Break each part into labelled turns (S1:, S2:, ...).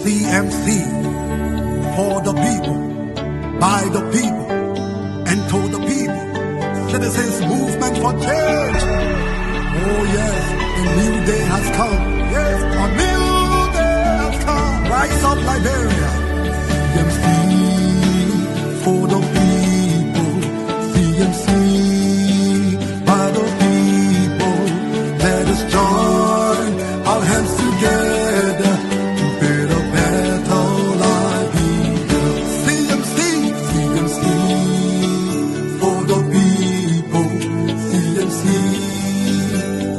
S1: CMC, for the people, by the people, and to the people. Citizens movement for change. Oh yes, a new day has come. Yes, a new day has come. Rise up Liberia. CMC, for the people. CMC, by the people. Let us join our hands together to build a better life here. CMC, CMC, for the people. CMC,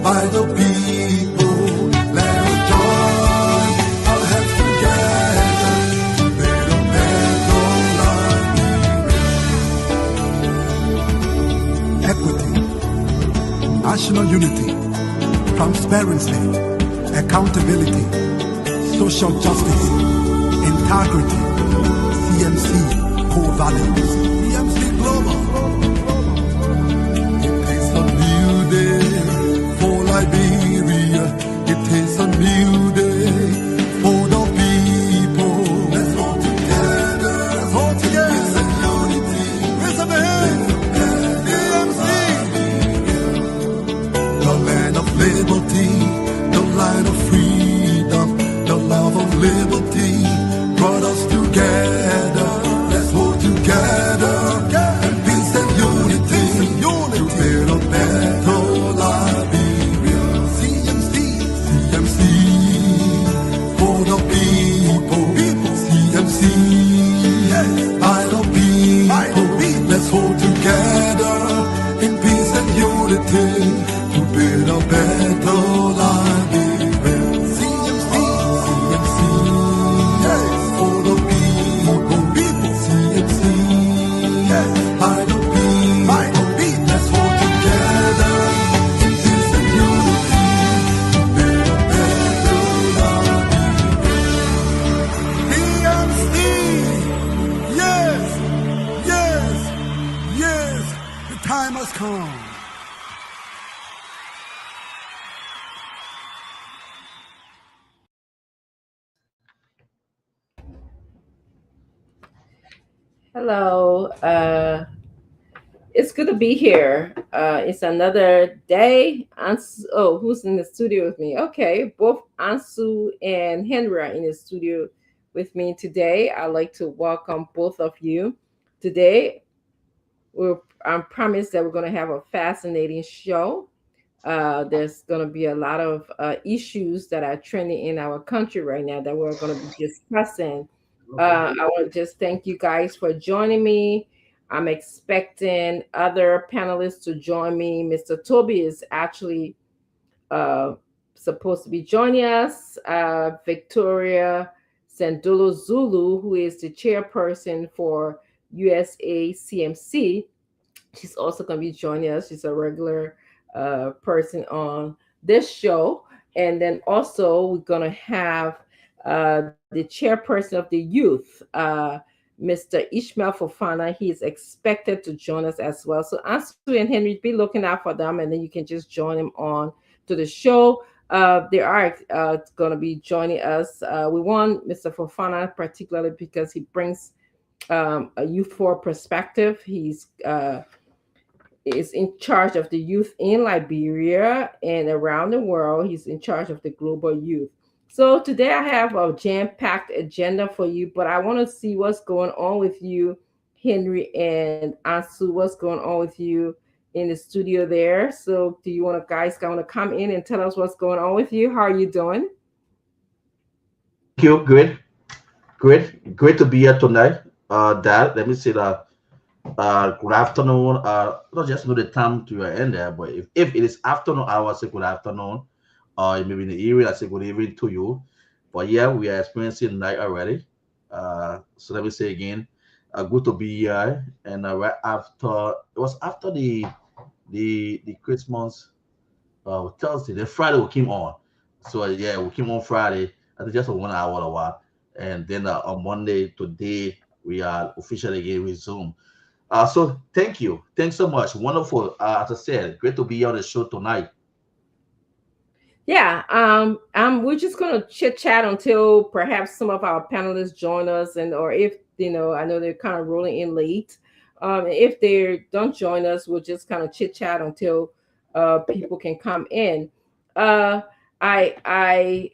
S1: by the people. Let us join our hands together to build a better life here. Equity, national unity, transparency, accountability, social justice, integrity, CMC core values, CMC global. It is a new day for Liberia. It is a new day for the people. Let's hold together. Let's hold together. It's a unity. Raise up your hands. CMC. The land of liberty, the land of freedom, the love of liberty brought us together. Let's hold together in peace and unity to build a better Liberia. CMC, CMC, for the people. CMC, yes, by the people. Let's hold together in peace and unity to build a better Liberia. CMC, CMC, yes, for the people. CMC, yes, by the people. Let's hold together in peace and unity to build a better Liberia. CMC, yes, yes, yes, the time has come.
S2: Hello. It's good to be here. It's another day. Oh, who's in the studio with me? Okay, both Ansu and Henry are in the studio with me today. I'd like to welcome both of you. Today, I promise that we're going to have a fascinating show. There's going to be a lot of issues that are trending in our country right now that we're going to be discussing. I want to just thank you guys for joining me. I'm expecting other panelists to join me. Mr. Toby is actually uh, supposed to be joining us. Victoria Sandolo Zulu, who is the chairperson for USA CMC, she's also going to be joining us. She's a regular person on this show. And then also, we're going to have the chairperson of the youth, Mr. Ishmael Fofana. He is expected to join us as well. So, Ansu and Henry, be looking out for them, and then you can just join them on to the show. They are going to be joining us. We want Mr. Fofana particularly because he brings a youth for perspective. He's is in charge of the youth in Liberia and around the world. He's in charge of the global youth. So today I have a jam-packed agenda for you, but I want to see what's going on with you, Henry and Ansu. What's going on with you in the studio there? So do you want to guys want to come in and tell us what's going on with you? How are you doing?
S3: Thank you. Great to be here tonight. Dad, let me say that. Good afternoon. Not just know the time to your end there, but if it is afternoon hours, say good afternoon. Maybe in the area, I say good evening to you. But yeah, we are experiencing night already. So let me say again, good to be here. And right after it was after the Christmas Thursday, then Friday we came on. So yeah, we came on Friday. I think just for 1 hour a while, and then on Monday today we are officially again resume. So thank you, thanks so much, wonderful. As I said, great to be on the show tonight.
S2: Yeah, we're just gonna chit chat until perhaps some of our panelists join us, and or if I know they're kind of rolling in late. If they don't join us, we'll just kind of chit chat until people can come in. Uh, I I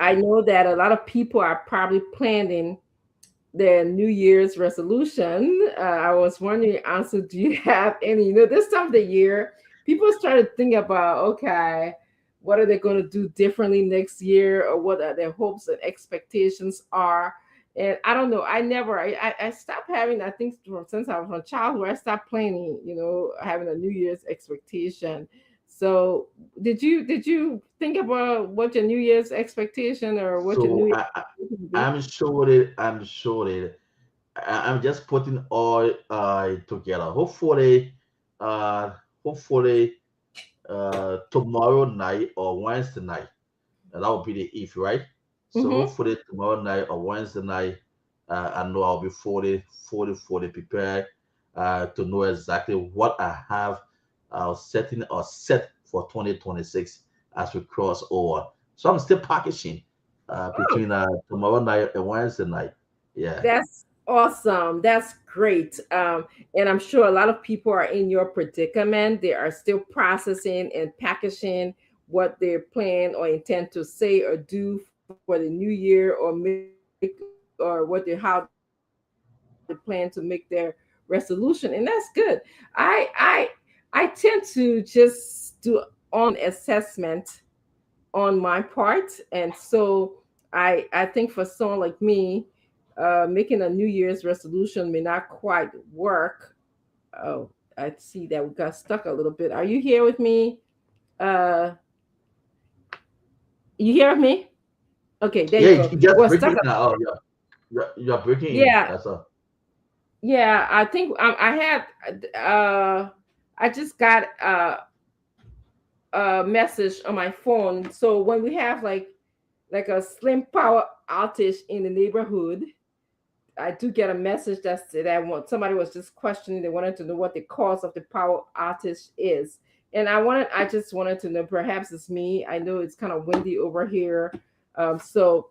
S2: I know that a lot of people are probably planning their New Year's resolution. I was wondering, also, do you have any? This time of the year, people started thinking about, okay, what are they going to do differently next year, or what are their hopes and expectations are. And I don't know. I stopped having. I think since I was from childhood, I stopped planning. Having a New Year's expectation. So did you think about what your New Year's expectation or what your New
S3: So
S2: Year's
S3: I,
S2: resolution would be?
S3: I'm sure that I'm just putting all together. Uh, hopefully tomorrow night or Wednesday night. And that will be the if, right? So
S2: Mm-hmm.
S3: hopefully tomorrow night or Wednesday night, I know I'll be fully prepared to know exactly what I have setting or set for 2026 as we cross over. So I'm still packaging between tomorrow night and Wednesday night. Yeah.
S2: That's awesome. That's great. And I'm sure a lot of people are in your predicament. They are still processing and packaging what they plan or intend to say or do for the new year, or make, or how they plan to make their resolution, and that's good. I tend to just do online assessment on my part, and so I think for someone like me, making a New Year's resolution may not quite work. Oh, I see that we got stuck a little bit. Are you here with me? Uh, you hear me? Okay, there
S3: Yeah,
S2: you
S3: you
S2: go.
S3: just
S2: Well,
S3: breaking
S2: stuck.
S3: it now. Oh, you're breaking in.
S2: Yeah,
S3: That's all.
S2: yeah. I think I had. I just got a message on my phone. So when we have like a slim power outage in the neighborhood, I do get a message that somebody was just questioning. They wanted to know what the cause of the power outage is, and I just wanted to know. Perhaps it's me. I know it's kind of windy over here, so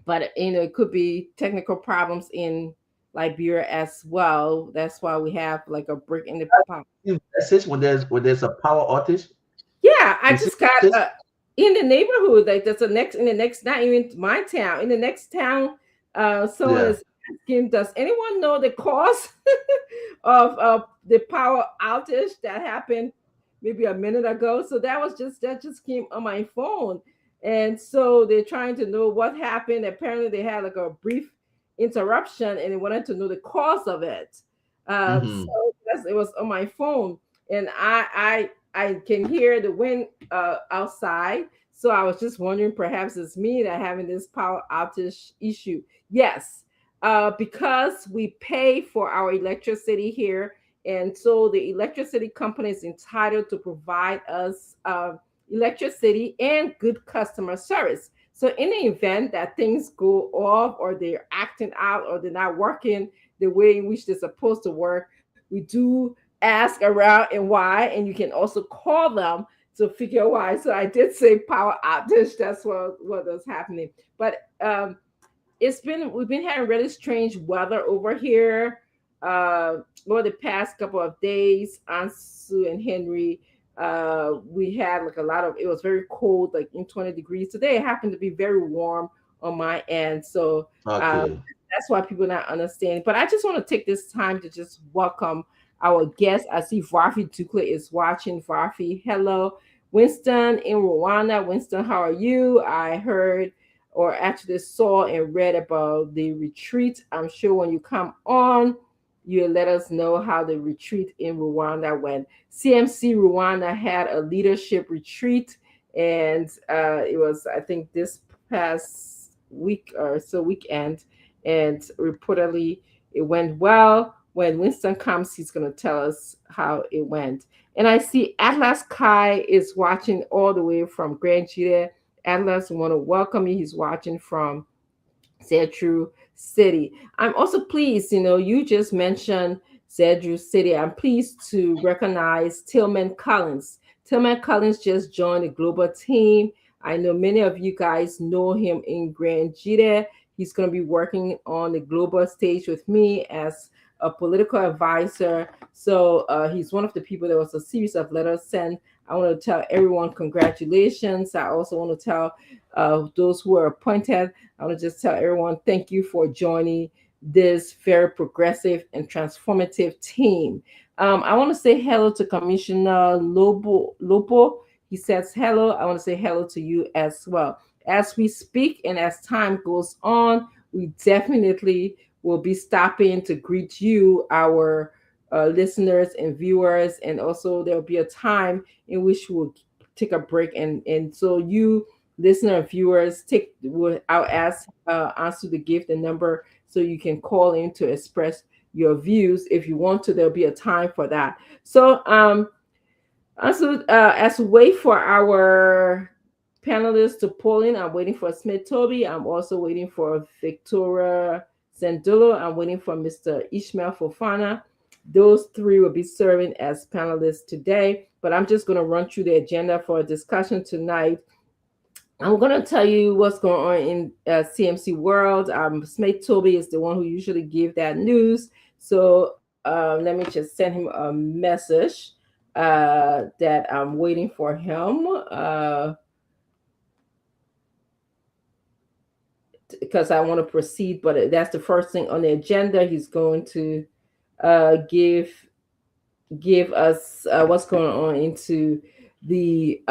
S2: but it could be technical problems in Liberia as well. That's why we have like a break in the power.
S3: You message when there's a power outage.
S2: Yeah, I
S3: You see
S2: just got
S3: this?
S2: in the neighborhood. Like that's the next in the next, not even my town. In the next town, someone
S3: Yeah.
S2: is asking, does anyone know the cause of the power outage that happened maybe a minute ago? So that just came on my phone, and so they're trying to know what happened. Apparently, they had like a brief interruption, and they wanted to know the cause of it. So
S3: Mm-hmm.
S2: yes, it was on my phone, and I can hear the wind outside. So I was just wondering, perhaps it's me that having this power outage issue. Yes, because we pay for our electricity here, and so the electricity company is entitled to provide us electricity and good customer service. So in the event that things go off, or they're acting out, or they're not working the way in which they're supposed to work, we do ask around and why, and you can also call them to figure out why. So I did say power outage. That's what was happening. But we've been having really strange weather over here over the past couple of days. Ansu and Henry, we had like a lot of, it was very cold, like in 20 degrees. Today it happened to be very warm on my end. So uh,
S3: Okay.
S2: that's why people not understanding. But I just want to take this time to just welcome our guest. I see Varfi Dukla is watching. Varfi, hello. Winston in Rwanda. Winston, how are you? I heard, or actually saw and read about the retreat. I'm sure when you come on, you let us know how the retreat in Rwanda went. CMC Rwanda had a leadership retreat, and it was, I think, this past week or so weekend, and reportedly it went well. When Winston comes, he's going to tell us how it went. And I see Atlas Kai is watching all the way from Grand Chile. Atlas, want to welcome you. He's watching from Zedru City. I'm also pleased, you just mentioned Zedru City. I'm pleased to recognize Tillman Collins. Tillman Collins just joined the global team. I know many of you guys know him in Grand Jita. He's going to be working on the global stage with me as a political advisor. So he's one of the people. There was a series of letters sent. I want to tell everyone congratulations. I also want to tell those who are appointed. I want to just tell everyone thank you for joining this very progressive and transformative team. I want to say hello to Commissioner Lopo. He says hello. I want to say hello to you as well. As we speak and as time goes on, we definitely will be stopping to greet you, our listeners and viewers. And also, there will be a time in which we'll take a break. And so, you listener and viewers, I'll ask Answer to give the number so you can call in to express your views if you want to. There'll be a time for that. So also as we wait for our panelists to pull in, I'm waiting for Smith Toby. I'm also waiting for Victoria Zandulo. I'm waiting for Mr. Ishmael Fofana. Those three will be serving as panelists today, but I'm just going to run through the agenda for a discussion tonight. I'm going to tell you what's going on in CMC world. Smith Toby is the one who usually give that news. So let me just send him a message that I'm waiting for him because I want to proceed. But that's the first thing on the agenda. He's going to give us what's going on into the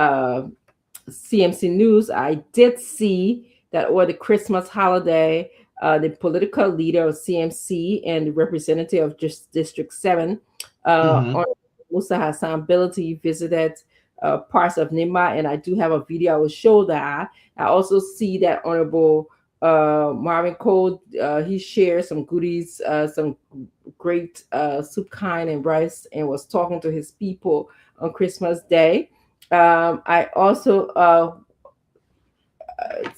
S2: CMC news. I did see that over the Christmas holiday, the political leader of CMC and the representative of District 7, on Musa Hassan Ability, visited parts of Nimba, and I do have a video I will show that. I also see that Honorable Marvin Cole, he shared some goodies, some great soup kind and rice, and was talking to his people on Christmas Day. I also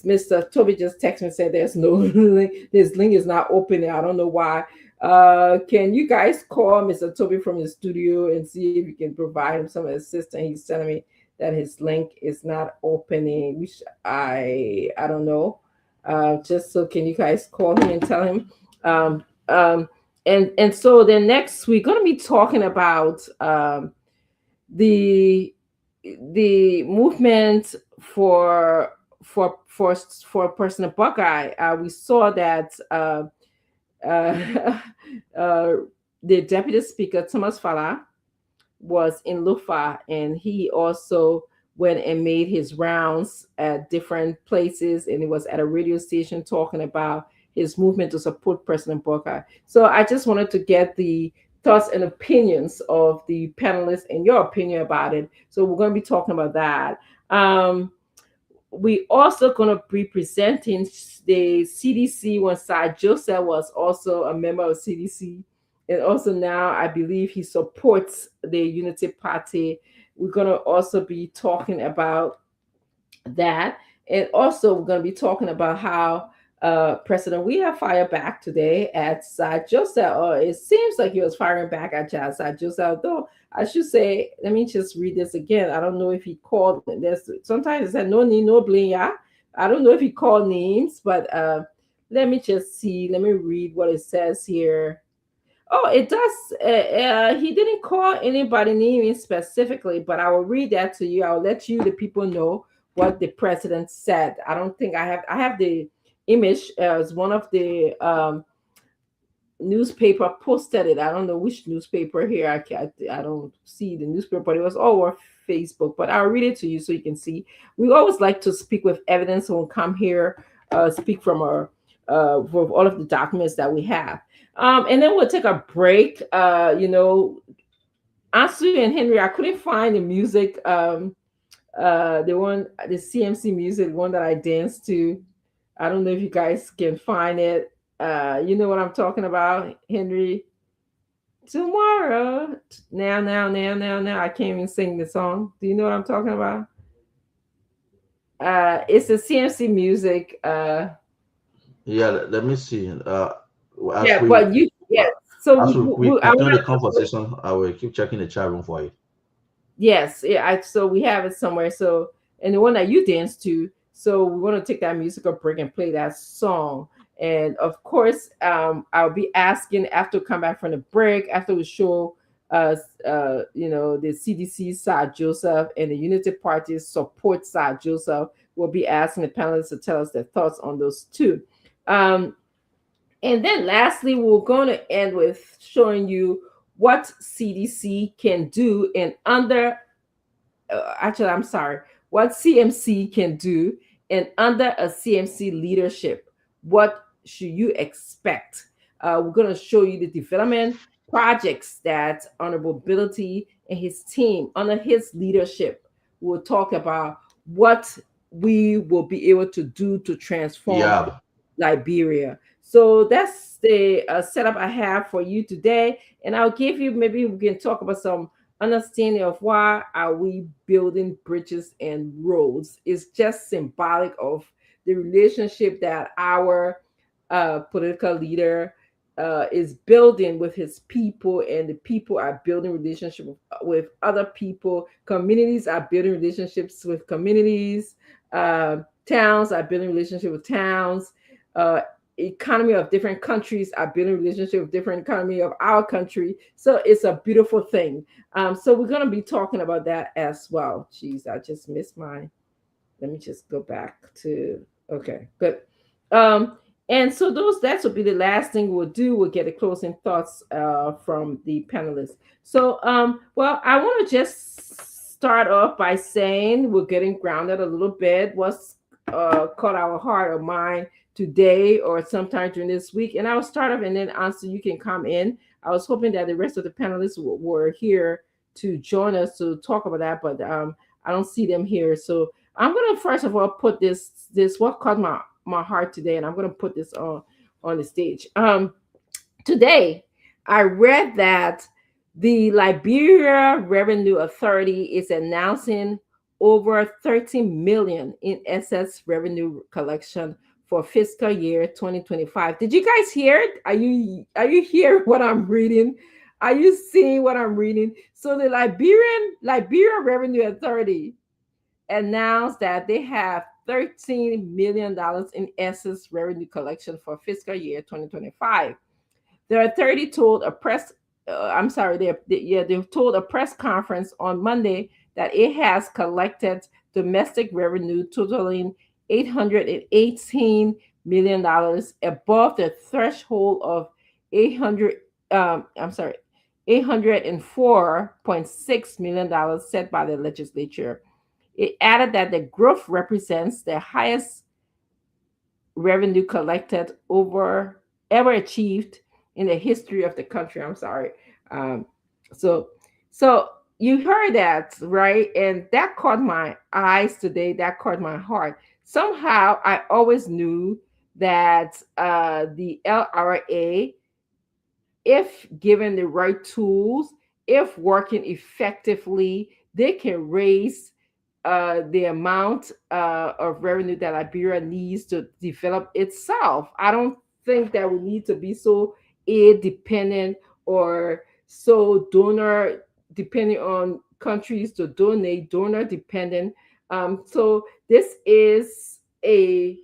S2: Mr. Toby just texted me and said there's no link. This link is not opening. I don't know why. Can you guys call Mr. Toby from the studio and see if you can provide him some assistance? He's telling me that his link is not opening, which I don't know. Just so can you guys call him and tell him? And so then next we're going to be talking about the movement for President Buckeye. We saw that the Deputy Speaker Thomas Fala was in Lufa, and he also went and made his rounds at different places, and he was at a radio station talking about his movement to support President Buckeye. So I just wanted to get the thoughts and opinions of the panelists and your opinion about it. So we're going to be talking about that. We also going to be presenting the CDC when Sir Joseph was also a member of CDC. And also now I believe he supports the Unity Party. We're going to also be talking about that. And also we're going to be talking about how President we have fired back today at Sir Joseph. It seems like he was firing back at Sir Joseph, though I should say, let me just read this again. I don't know if he called. There's sometimes it said no name, no blame. Yeah, I don't know if he called names, but let me just see. Let me read what it says here. Oh, it does. He didn't call anybody name specifically, but I will read that to you. I'll let you, the people, know what the president said. I don't think I have the image as one of the newspaper posted it. I don't know which newspaper here. I don't see the newspaper, but it was all over Facebook. But I'll read it to you so you can see. We always like to speak with evidence when we come here, speak from our with all of the documents that we have. And then we'll take a break. Ansu and Henry, I couldn't find the music, the CMC music, one that I danced to. I don't know if you guys can find it. You know what I'm talking about, Henry? Tomorrow. Now. I can't even sing the song. Do you know what I'm talking about? It's the CMC music.
S3: Yeah, let me see.
S2: But you, yeah. So
S3: as we continue the conversation, I will keep checking the chat room for you.
S2: Yes, yeah. So we have it somewhere. So, and the one that you dance to. So we want to take that musical break and play that song. And of course, I'll be asking after we come back from the break, after we show the CDC side Joseph and the Unity Party support side Joseph. We'll be asking the panelists to tell us their thoughts on those two. Um, and then lastly, we're going to end with showing you what CDC can do in under actually, I'm sorry, what CMC can do, and under a CMC leadership, what should you expect? We're going to show you the development projects that Honorable Ability and his team, under his leadership, will talk about what we will be able to do to transform
S3: Yeah.
S2: Liberia. So that's the setup I have for you today, and I'll give you, maybe we can talk about some understanding of why are we building bridges and roads. Is just symbolic of the relationship that our political leader is building with his people, and the people are building relationship with other people. Communities are building relationships with communities. uh, Towns are building relationship with towns. uh, Economy of different countries are building relationship with different economy of our country. So it's a beautiful thing. So we're going to be talking about that as well. Jeez, I just missed my. Let me just go back to. Okay, good. Um, and so those that will be the last thing we'll do. We'll get the closing thoughts from the panelists. So, well, I want to just start off by saying we're getting grounded a little bit. What's caught our heart or mind today or sometime during this week? And I'll start off and then answer. You can come in. I was hoping that the rest of the panelists were here to join us to talk about that, but I don't see them here. So I'm gonna first of all put this what caught my heart today, and I'm gonna put this on the stage. Today I read that the Liberia Revenue Authority is announcing over 13 million in excess revenue collection for fiscal year 2025. Did you guys hear it? Are you hearing what I'm reading? Are you seeing what I'm reading? So the Liberia Revenue Authority announced that they have $13 million in excess revenue collection for fiscal year 2025. The authority told a press, I'm sorry, they told a press conference on Monday that it has collected domestic revenue totaling $818 million, above the threshold of 800. I'm sorry, $804.6 million set by the legislature. It added that the growth represents the highest revenue collected over ever achieved in the history of the country. I'm sorry. Um, so, so you heard that, right? And that caught my eyes today. That caught my heart. Somehow, I always knew that the LRA, if given the right tools, if working effectively, they can raise the amount of revenue that Liberia needs to develop itself. I don't think that we need to be so aid dependent or so donor depending on countries to donate, donor dependent. So this is a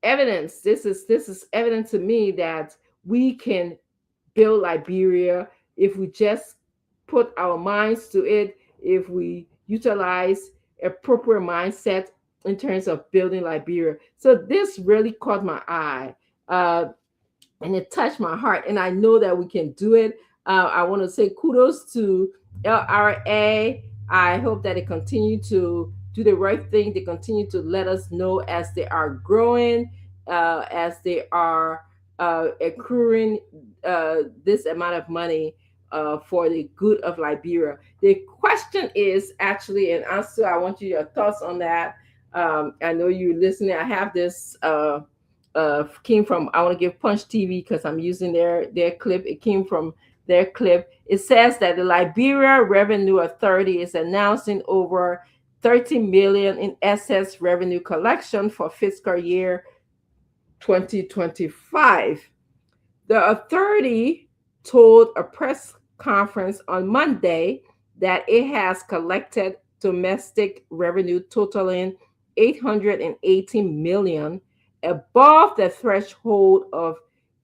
S2: evidence. This is evidence to me that we can build Liberia if we just put our minds to it, if we utilize appropriate mindset in terms of building Liberia. So this really caught my eye. And it touched my heart. And I know that we can do it. I want to say kudos to LRA. I hope that they continue to do the right thing. They continue to let us know as they are growing, as they are accruing this amount of money for the good of Liberia. The question is actually, and Ansu, I want your thoughts on that. I know you're listening. I have this. Came from, I want to give Punch TV because I'm using their clip. It came from their clip. It says that the Liberia Revenue Authority is announcing over 30 million in excess revenue collection for fiscal year 2025. The authority told a press conference on Monday that it has collected domestic revenue totaling 818 million, above the threshold of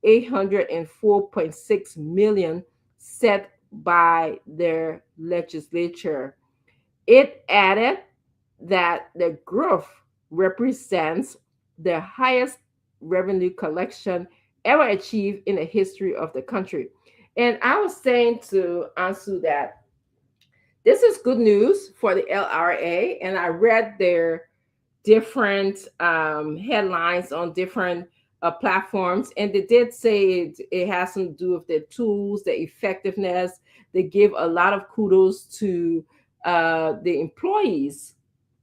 S2: 804.6 million set by their legislature. It added that the growth represents the highest revenue collection ever achieved in the history of the country. And I was saying to Ansu that this is good news for the LRA, and I read their different headlines on different platforms, and they did say it has something to do with the tools, the effectiveness. They give a lot of kudos to the employees,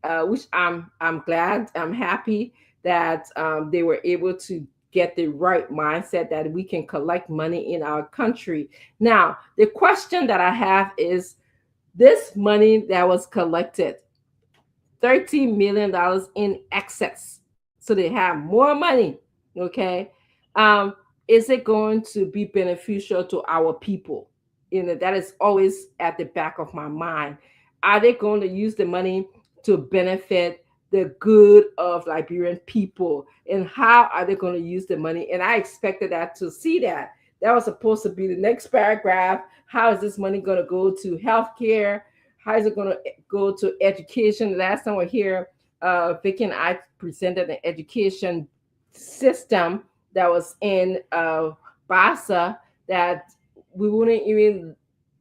S2: which I'm glad, I'm happy that they were able to get the right mindset that we can collect money in our country. Now, the question that I have is this money that was collected, $13 million in excess. So they have more money. Okay. Um, is it going to be beneficial to our people? That is always at the back of my mind. Are they going to use the money to benefit the good of Liberian people? And how are they going to use the money? And I expected that to see that. That was supposed to be the next paragraph. How is this money going to go to healthcare? How is it going to go to education? Last time we are here, Vicky and I presented an education system that was in Basa that we wouldn't even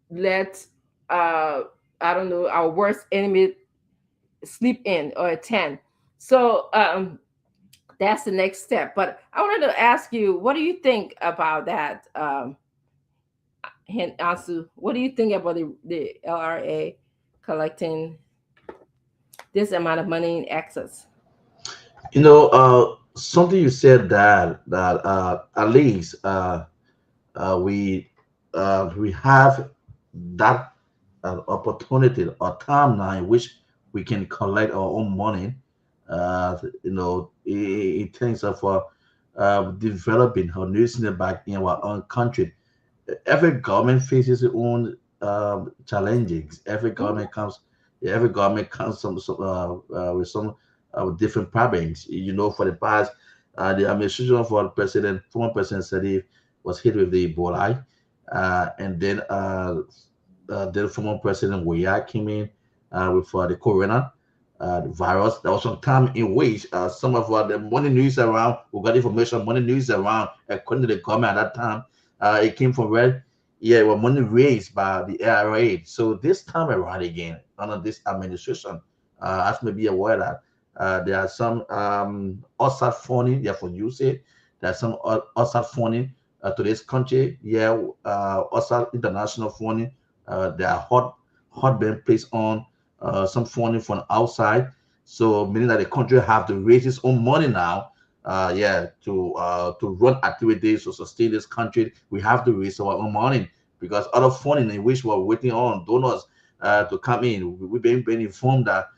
S2: let, I don't know, our worst enemy sleep in or attend. So that's the next step. But I wanted to ask you, what do you think about that, Ansu? What do you think about the LRA collecting this amount of money in excess?
S3: Something you said that at least we have that opportunity or time now in which we can collect our own money. In terms of developing or nursing it back in our own country. Every government faces its own challenges. Every government comes with some different problems. For the past, the administration for former President Sadiq was hit with the Ebola, and then former President Weah came in with the corona virus. There was some time in which some of the money news around, we got information, money news around, according to the government at that time, it came from where, yeah, it was money raised by the ARA. So this time around again, under this administration, as may be aware that there are some outside funding, therefore you say there's some outside funding to this country. Yeah, outside international funding, there are hot being placed on some funding from outside. So meaning that the country have to raise its own money now. To run activities to sustain this country, we have to raise our own money because other funding in which we're waiting on donors to come in. We've been informed that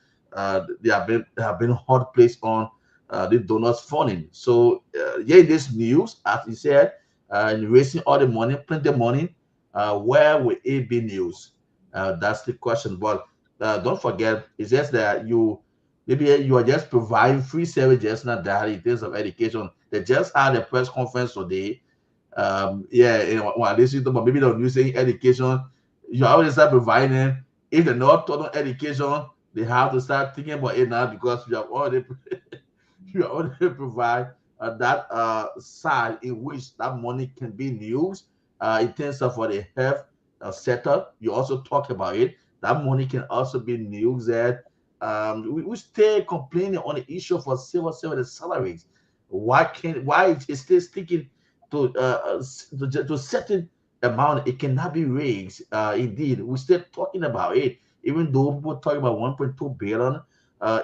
S3: they have been hard placed on the donors funding. So this news, as you said, in raising all the money, plenty of money, where will it be news? That's the question. But don't forget, it's just that maybe you are just providing free service, just not that in terms of education. They just had a press conference today. When they see about maybe the news saying education, you always start providing. If they're not taught on education, they have to start thinking about it now because you have already you already provide that side in which that money can be used in terms of for the health setup. You also talk about it. That money can also be used at. We stay complaining on the issue for civil servant salaries. Why it's still sticking to certain amount? It cannot be raised. Indeed, we still talking about it, even though people talk about 1.2 billion.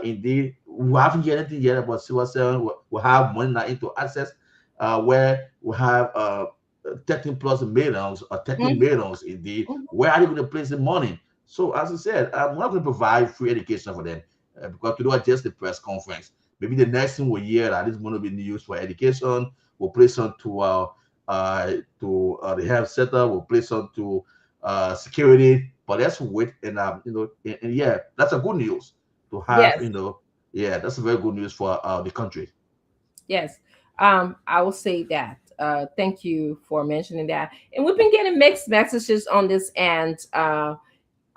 S3: Indeed, we haven't heard anything yet about civil servant. We have money now into access, where we have 13 plus millions or 13
S2: Mhm,
S3: millions. Indeed,
S2: mhm.
S3: where are they going to place the money? So, as I said, I'm not going to provide free education for them because to do just the press conference. Maybe the next thing we hear that this money will be used for education. We'll place on to the health sector. We'll place on to security. But let's wait and and yeah, that's a good news to have.
S2: Yes.
S3: Yeah, that's a very good news for the country.
S2: Yes. I will say that. Thank you for mentioning that. And we've been getting mixed messages on this end,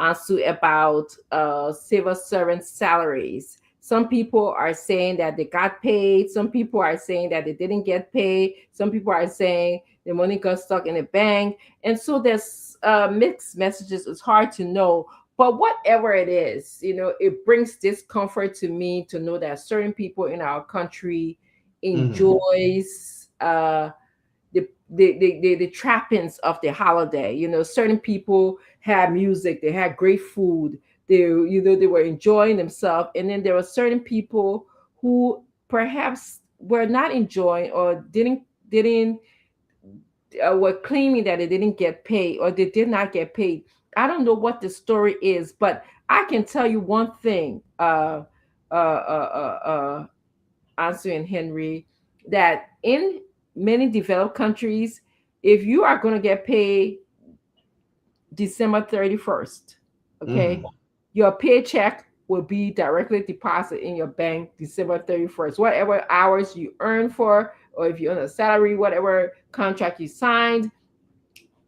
S2: Ansu, about civil servant salaries. Some people are saying that they got paid. Some people are saying that they didn't get paid. Some people are saying the money got stuck in the bank. And so there's mixed messages. It's hard to know. But whatever it is, it brings discomfort to me to know that certain people in our country
S3: Hmm.
S2: enjoys the trappings of the holiday. Certain people had music, they had great food, they were enjoying themselves, and then there were certain people who perhaps were not enjoying or didn't were claiming that they didn't get paid or they did not get paid. I don't know what the story is, but I can tell you one thing, Answer and Henry, that in many developed countries, if you are going to get paid December 31st, okay,
S3: Hmm.
S2: your paycheck will be directly deposited in your bank December 31st. Whatever hours you earn for, or if you're on a salary, whatever contract you signed,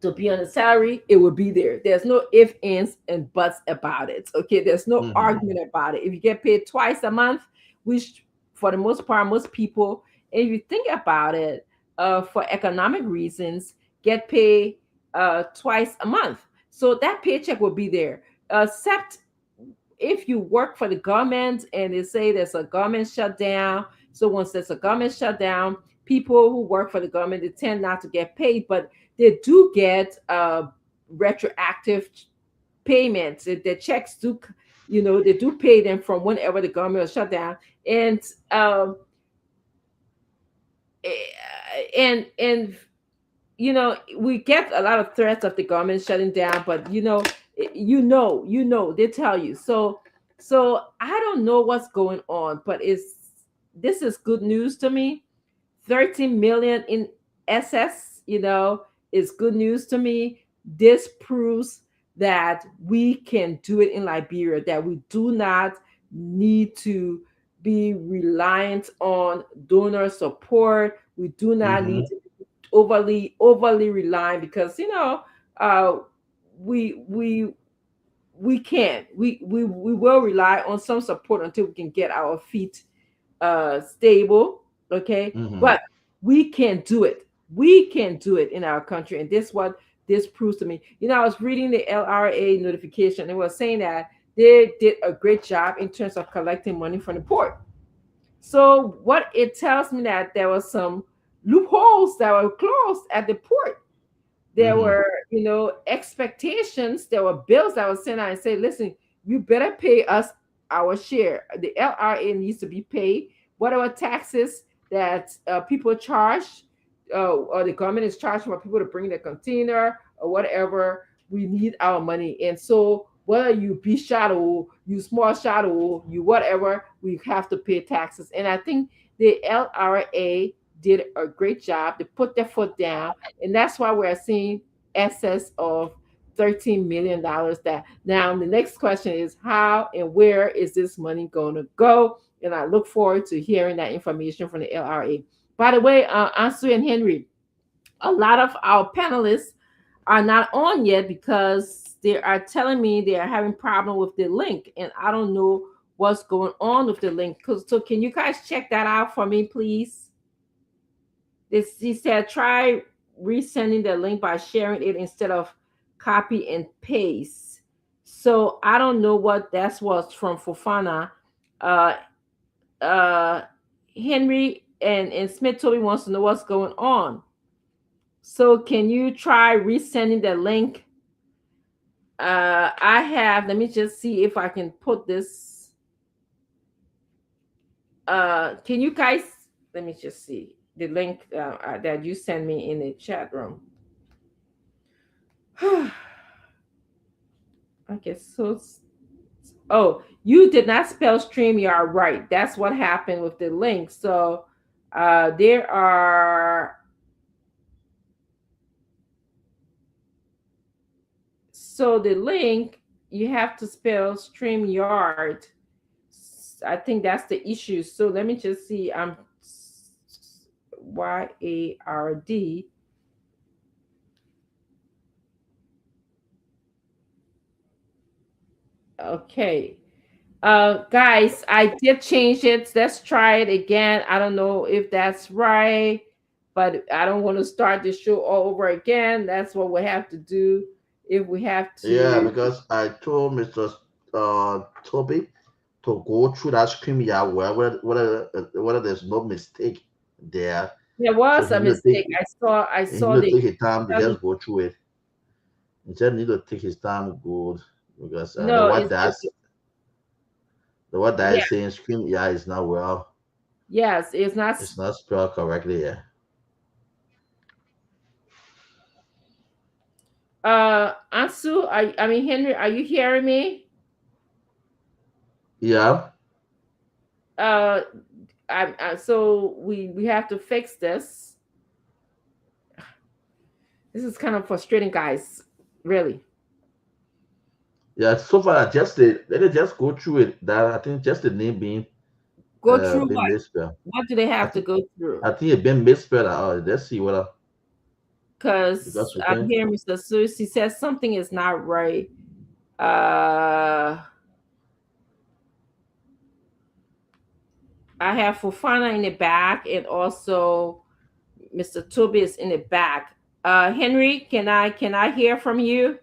S2: to be on a salary, it will be there. There's no ifs, ands, and buts about it. Okay, there's no
S3: Hmm.
S2: argument about it. If you get paid twice a month, which for the most part, most people, and if you think about it, for economic reasons, get paid twice a month. So that paycheck will be there. Except if you work for the government and they say there's a government shutdown. So once there's a government shutdown, people who work for the government, they tend not to get paid, but they do get retroactive payments. The checks do, they do pay them from whenever the government was shut down. And um, and we get a lot of threats of the government shutting down, but they tell you. So I don't know what's going on, but this is good news to me. 13 million in SS, is good news to me. This proves that we can do it in Liberia, that we do not need to be reliant on donor support. We do not need
S3: Hmm.
S2: to be overly reliant, because uh we we we can't we will rely on some support until we can get our feet stable. Okay,
S3: Hmm.
S2: but we can do it in our country, and this what this proves to me. I was reading the LRA notification. It was saying that they did a great job in terms of collecting money from the port. So what it tells me, that there was some loopholes that were closed at the port. There
S3: Hmm.
S2: were, expectations. There were bills that were sent out and say, listen, you better pay us our share. The LRA needs to be paid. Whatever taxes that people charge, or the government is charging for people to bring the container or whatever, we need our money. And so whether you be shadow, you small shadow, you whatever, we have to pay taxes. And I think the LRA did a great job. They put their foot down, and that's why we're seeing excess of $13 million. That now the next question is, how and where is this money going to go? And I look forward to hearing that information from the LRA. By the way, Ansu and Henry, a lot of our panelists are not on yet because they are telling me they are having problem with the link, and I don't know what's going on with the link. So can you guys check that out for me, please? He said try resending the link by sharing it instead of copy and paste. So I don't know what that was from Fofana. Uh, uh, Henry and Smith Toby wants to know what's going on. So can you try resending the link? I have. Let me just see if I can put this. Can you guys? Let me just see the link that you sent me in the chat room. Okay, so oh, you did not spell stream. You are right. That's what happened with the link. So there So the link, you have to spell StreamYard. I think that's the issue. So let me just see. YARD. Okay. Guys, I did change it. Let's try it again. I don't know if that's right, but I don't want to start the show all over again. That's what we have to do if we have
S3: Yeah,
S2: to.
S3: because I told Mr. Toby to go through that screen, yeah, whether there's no mistake there.
S2: There
S3: So
S2: was
S3: he
S2: a
S3: need to take
S2: mistake. I
S3: he
S2: saw
S3: need to
S2: the
S3: take his time to just go through it. He just need to take his time good because
S2: no, it's
S3: the what that
S2: yeah,
S3: is saying screen, yeah, is not well.
S2: yes, it's not.
S3: It's not spelled correctly. Yeah.
S2: Ansu, I mean Henry, are you hearing me?
S3: Yeah.
S2: Uh, so we have to fix this. This is kind of frustrating, guys. Really,
S3: Yeah, so far just the let us just go through it. That I think just the name
S2: go through
S3: being
S2: what?
S3: misspelled.
S2: What do they
S3: I
S2: have to
S3: think
S2: go through?
S3: I think it been misspelled. Let's see what
S2: Because
S3: because we
S2: I'm
S3: can
S2: hearing Mr. Susie says something is not right. Uh, I have Fufana in the back and also Mr. Toby is in the back. Henry, can I hear from you?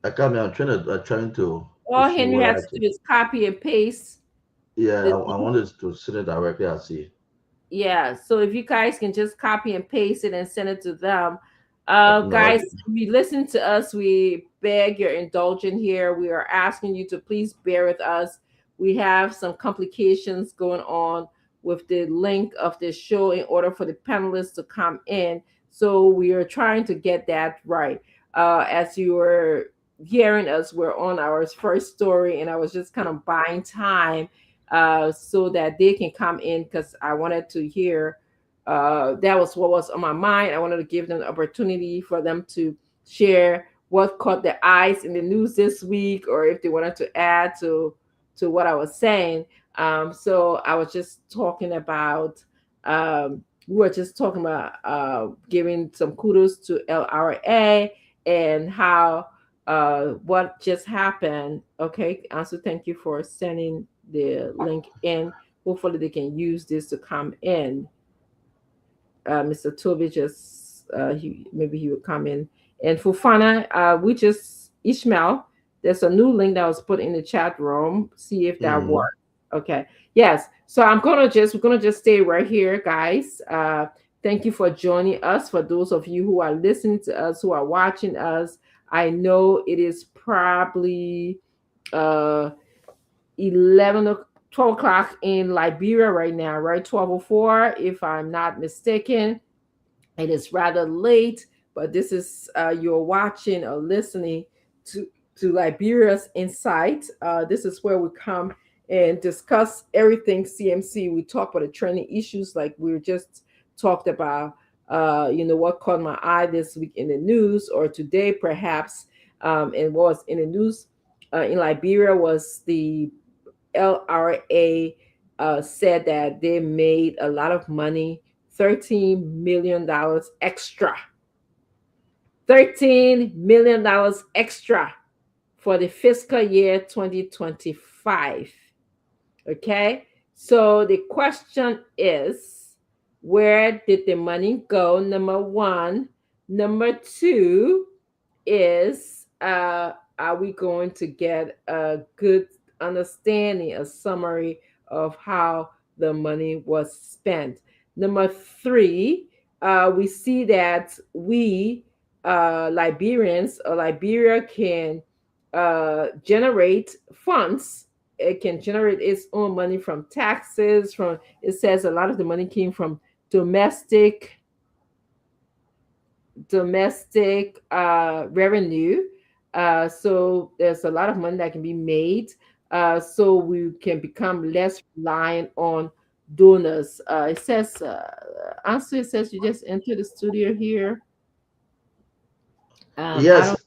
S3: I come I'm trying to
S2: All
S3: see
S2: Henry
S3: what
S2: has
S3: I
S2: to
S3: can.
S2: do is copy and paste
S3: Yeah,
S2: the
S3: I wanted to send it directly. I see.
S2: yeah. So if you guys can just copy and paste it and send it to them.
S3: No,
S2: Guys, if you listen to us, we beg your indulgence here. We are asking you to please bear with us. We have some complications going on with the link of this show in order for the panelists to come in. So we are trying to get that right. As you were hearing us, we're on our first story, and I was just kind of buying time so that they can come in because I wanted to hear. That was what was on my mind. I wanted to give them the opportunity for them to share what caught their eyes in the news this week, or if they wanted to add to what I was saying. So I was just talking about. We were just talking about giving some kudos to LRA and how what just happened. Okay, also thank you for sending the link in. Hopefully, they can use this to come in. Mr. Toby just maybe he would come in. And Fufana, we just Ishmael. There's a new link that was put in the chat room. See if that
S3: Mm-hmm.
S2: works. Okay. Yes. So we're gonna just stay right here, guys. Thank you for joining us. For those of you who are listening to us, who are watching us, I know it is probably uh 11 12 o'clock in Liberia right now, right? 12:04, if I'm not mistaken. It is rather late, but this is you're watching or listening to Liberia's Insight. This is where we come and discuss everything CMC. We talk about the trending issues like we just talked about. What caught my eye this week in the news or today, perhaps, and what was in the news in Liberia was the LRA said that they made a lot of money, $13 million extra. $13 million extra for the fiscal year 2025. Okay. So the question is, where did the money go? Number one. Number two is, are we going to get a good understanding, a summary of how the money was spent? Number three, we see that we, Liberians or Liberia, can generate funds. It can generate its own money from taxes. From it says a lot of the money came from domestic revenue. So there's a lot of money that can be made. So we can become less reliant on donors. It says, answer, it says you just entered the studio here. I
S3: Yes,
S2: don't.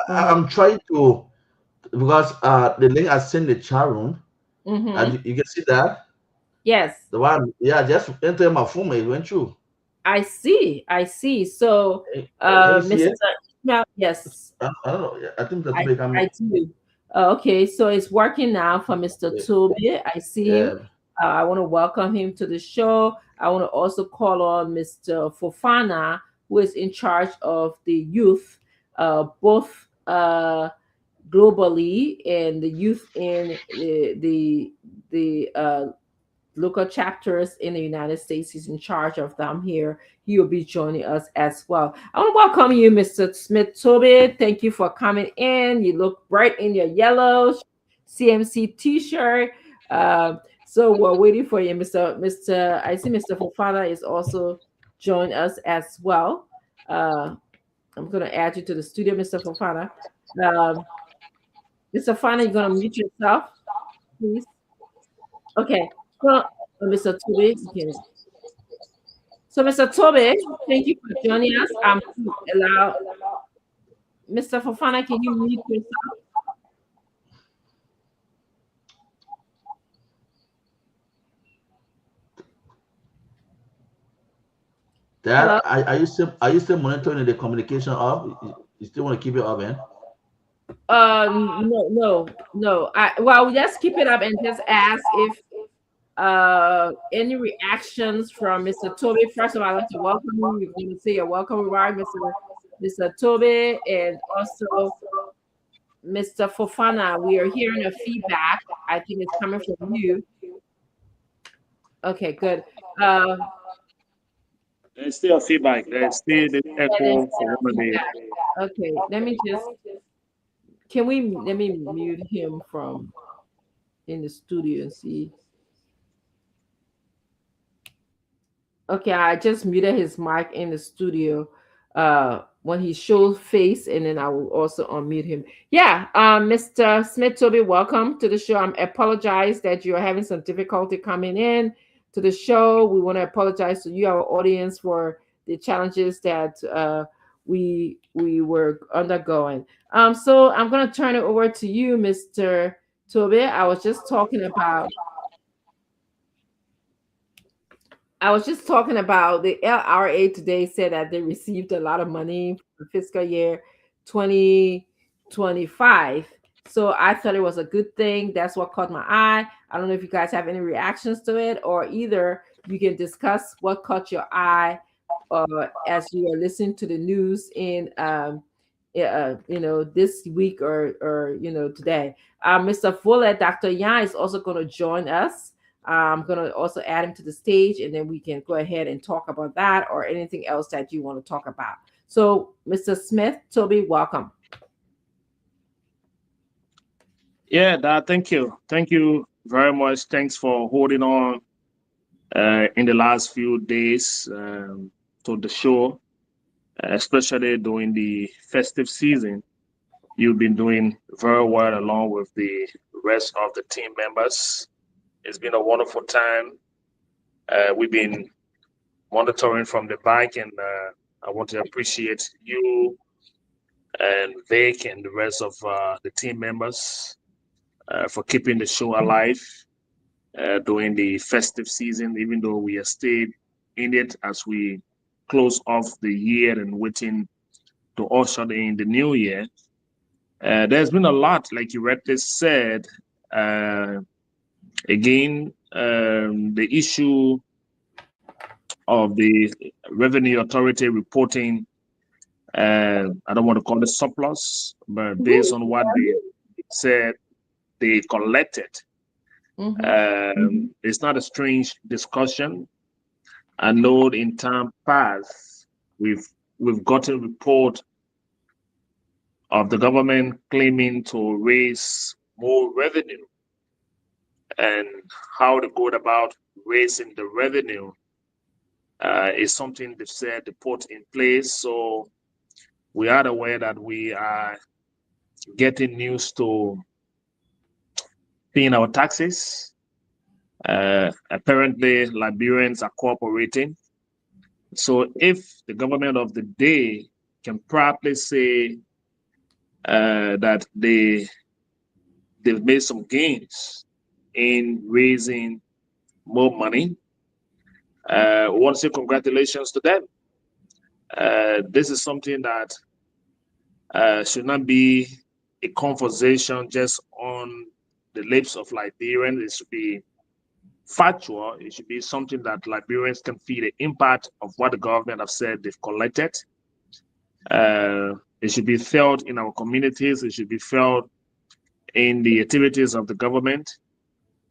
S2: Uh-huh.
S3: I'm trying to, because the link I sent the chat room, and
S2: Mm-hmm.
S3: you can see that
S2: Yes,
S3: the one. Yeah, just enter my phone, it went through.
S2: I see. I see. So,
S3: Can you see
S2: Mr.
S3: it?
S2: Ishmael, yes,
S3: I don't know. Yeah, I think that
S2: I
S3: may come.
S2: I do. Okay, so it's working now for Mr. Toby. I see him.
S3: Yeah,
S2: I want to welcome him to the show. I want to also call on Mr. Fofana, who is in charge of the youth, both globally and the youth in the local chapters in the United States. He's in charge of them here. He will be joining us as well. I want to welcome you, Mr. Smith Toby. Thank you for coming in. You look bright in your yellow CMC t-shirt. So we're waiting for you, Mr. I see Mr. Fofana is also joining us as well. I'm going to add you to the studio, Mr. Fofana. Um, Mr. Fofana, you're going to mute yourself, please. Okay. So, Mr. Toby, you can. So, Mr. Toby, thank you for joining us. Allow Mr. Fofana, can you mute yourself? Hello?
S3: that are you still monitoring the communication up? You still want to keep it up, man?
S2: No, no, no. Well, just keep it up and just ask if any reactions from Mr. Toby. First of all, I'd like to welcome you. We're going to say a welcome remark, Mr. Toby, and also Mr. Fofana. We are hearing a feedback. I think it's coming from you. Okay, good. Uh,
S4: There's still feedback. There's still this
S2: yeah, there's
S4: echo for one of the.
S2: feedback. Okay, let me just. Can we let me mute him from in the studio and see? Okay, I just muted his mic in the studio when he shows face, and then I will also unmute him. Yeah, Mr. Smith Toby, welcome to the show. I apologize that you're having some difficulty coming in to the show. We want to apologize to you, our audience, for the challenges that we were undergoing. So I'm gonna turn it over to you, Mr. Toby. I was just talking about the LRA today said that they received a lot of money for fiscal year 2025. So I thought it was a good thing. That's what caught my eye. I don't know if you guys have any reactions to it, or either you can discuss what caught your eye as you are listening to the news in this week or today. Mr. Fuller, Dr. Yan is also going to join us. I'm going to also add him to the stage, and then we can go ahead and talk about that or anything else that you want to talk about. So, Mr. Smith, Toby, welcome.
S4: Yeah, Dad, thank you. Thank you very much. Thanks for holding on in the last few days to the show, especially during the festive season. You've been doing very well along with the rest of the team members. It's been a wonderful time. We've been monitoring from the back, and I want to appreciate you and Vic and the rest of the team members for keeping the show alive during the festive season, even though we are still in it as we close off the year and waiting to usher in the new year. There's been a lot, like you rightly said. Again, the issue of the Revenue Authority reporting, I don't want to call it surplus, but based on what they said they collected, it's not a strange discussion. I know in time past we've gotten report of the government claiming to raise more revenue, and how to go about raising the revenue is something they've said they put in place. So we are aware that we are getting used to paying our taxes. Apparently, Liberians are cooperating. So if the government of the day can proudly say that they've made some gains in raising more money, I want to say congratulations to them. This is something that should not be a conversation just on the lips of Liberians. It should be factual. It should be something that Liberians can feel the impact of what the government have said they've collected. It should be felt in our communities. It should be felt in the activities of the government.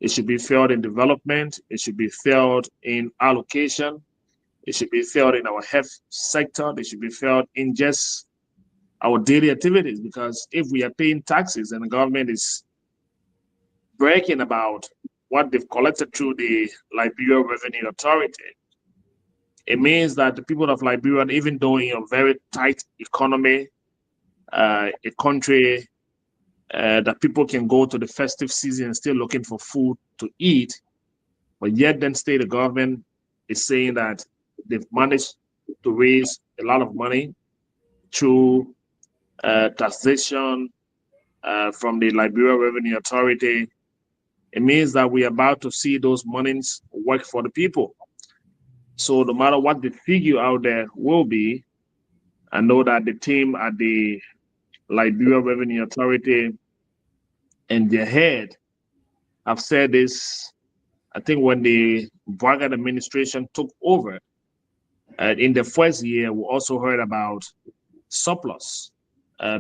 S4: It should be felt in development. It should be felt in allocation. It should be felt in our health sector. It should be felt in just our daily activities. Because if we are paying taxes and the government is bragging about what they've collected through the Liberia Revenue Authority, it means that the people of Liberia, even though in a very tight economy, a country that people can go to the festive season and still looking for food to eat, but yet then still the government is saying that they've managed to raise a lot of money through taxation from the Liberia Revenue Authority. It means that we are about to see those monies work for the people. So no matter what the figure out there will be, I know that the team at the Liberia Revenue Authority and their head have said this. I think when the Braga administration took over, in the first year, we also heard about surplus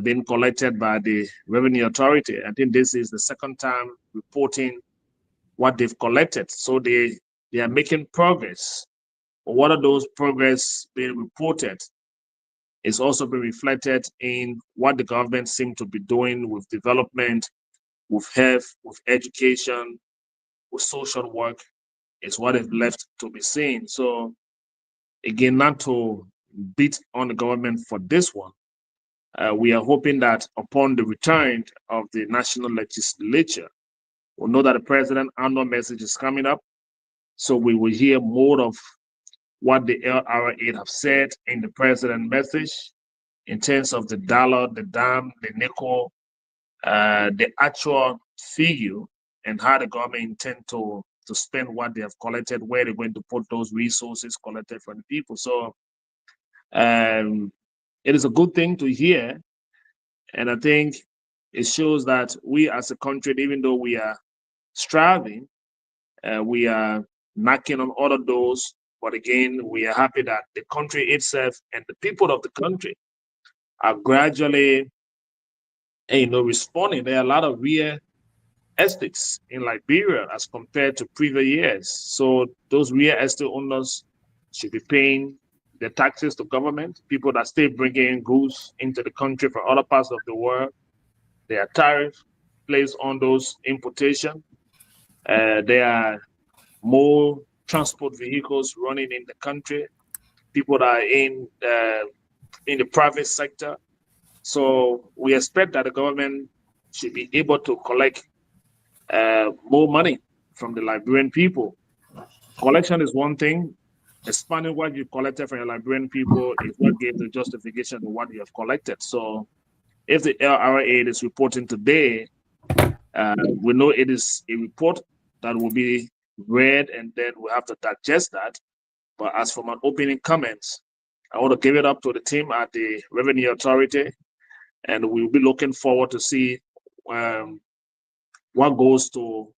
S4: being collected by the Revenue Authority. I think this is the second time reporting what they've collected. So they are making progress. But what are those progress being reported is also being reflected in what the government seems to be doing with development, with health, with education, with social work, is what is left to be seen. So again, not to beat on the government for this one, we are hoping that upon the return of the national legislature, we'll know that the president annual message is coming up. So we will hear more of what the LRA have said in the president message in terms of the dollar, the dime, the nickel, the actual figure, and how the government intend to spend what they have collected, where they're going to put those resources collected from the people. So it is a good thing to hear. And I think it shows that we as a country, even though we are striving, we are knocking on other doors. But again, we are happy that the country itself and the people of the country are gradually, responding. There are a lot of real estates in Liberia as compared to previous years. So those real estate owners should be paying the taxes to government. People that still bringing goods into the country from other parts of the world, there are tariffs placed on those importation. There are more transport vehicles running in the country. People that are in the private sector. So we expect that the government should be able to collect more money from the Liberian people. Collection is one thing. Expanding what you collected from the Liberian people is what gave the justification to what you have collected. So if the LRA is reporting today, we know it is a report that will be read and then we have to digest that. But as for my opening comments, I want to give it up to the team at the Revenue Authority, and we'll be looking forward to see what goes to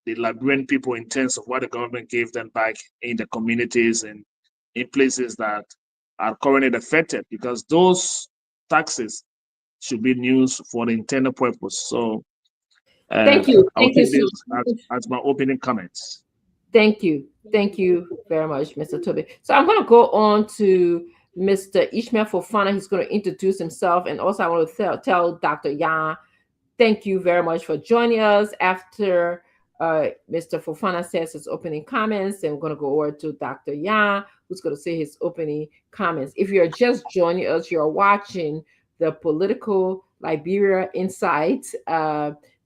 S4: the Liberian people in terms of what the government gave them back in the communities and in places that are currently affected, because those taxes should be used for the intended purpose. So
S2: Thank you.
S4: I'll
S2: Thank you
S4: take
S2: so
S4: this
S2: much.
S4: as my opening comments.
S2: Thank you. Thank you very much, Mr. Toby. So I'm going to go on to Mr. Ishmael Fofana. He's going to introduce himself. And also I want to tell Dr. Yan, thank you very much for joining us. After Mr. Fofana says his opening comments, and we're going to go over to Dr. Yan, who's going to say his opening comments. If you're just joining us, you're watching the Political Liberia Insights.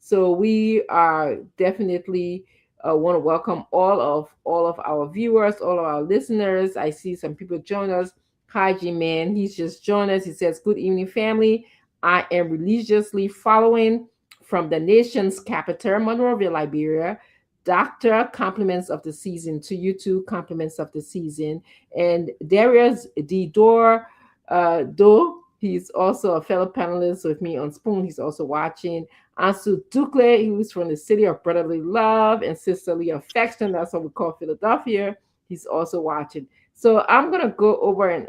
S2: So we are definitely Want to welcome all of our viewers, all of our listeners. I see some people join us. Hi, Man. He's just joined us. He says, "Good evening, family. I am religiously following from the nation's capital, Monrovia, Liberia. Doctor, compliments of the season to you too. Compliments of the season." And Darius D. Do. He's also a fellow panelist with me on Spoon. He's also watching. Ansu Dukle, who's from the city of brotherly love and sisterly affection. That's what we call Philadelphia. He's also watching. So I'm gonna go over and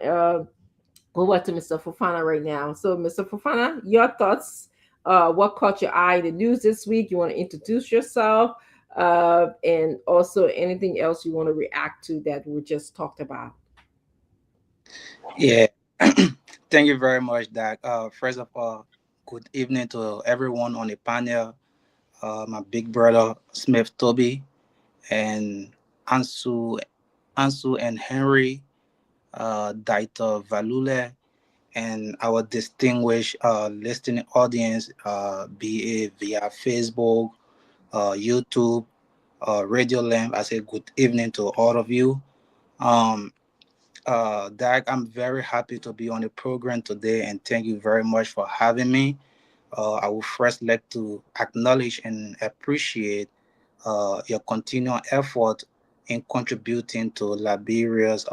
S2: over to Mr. Fofana right now. So, Mr. Fofana, your thoughts? What caught your eye in the news this week? You want to introduce yourself, and also anything else you want to react to that we just talked about.
S5: Yeah, thank you very much, Doc. First of all, good evening to everyone on the panel. My big brother Smith Toby and Ansu, Ansu and Henry, Daito Valule, and our distinguished listening audience, be it via Facebook, YouTube, Radio Lamp. I say good evening to all of you. Um, Dak, I'm very happy to be on the program today, and thank you very much for having me. I would first like to acknowledge and appreciate your continual effort in contributing to Liberia's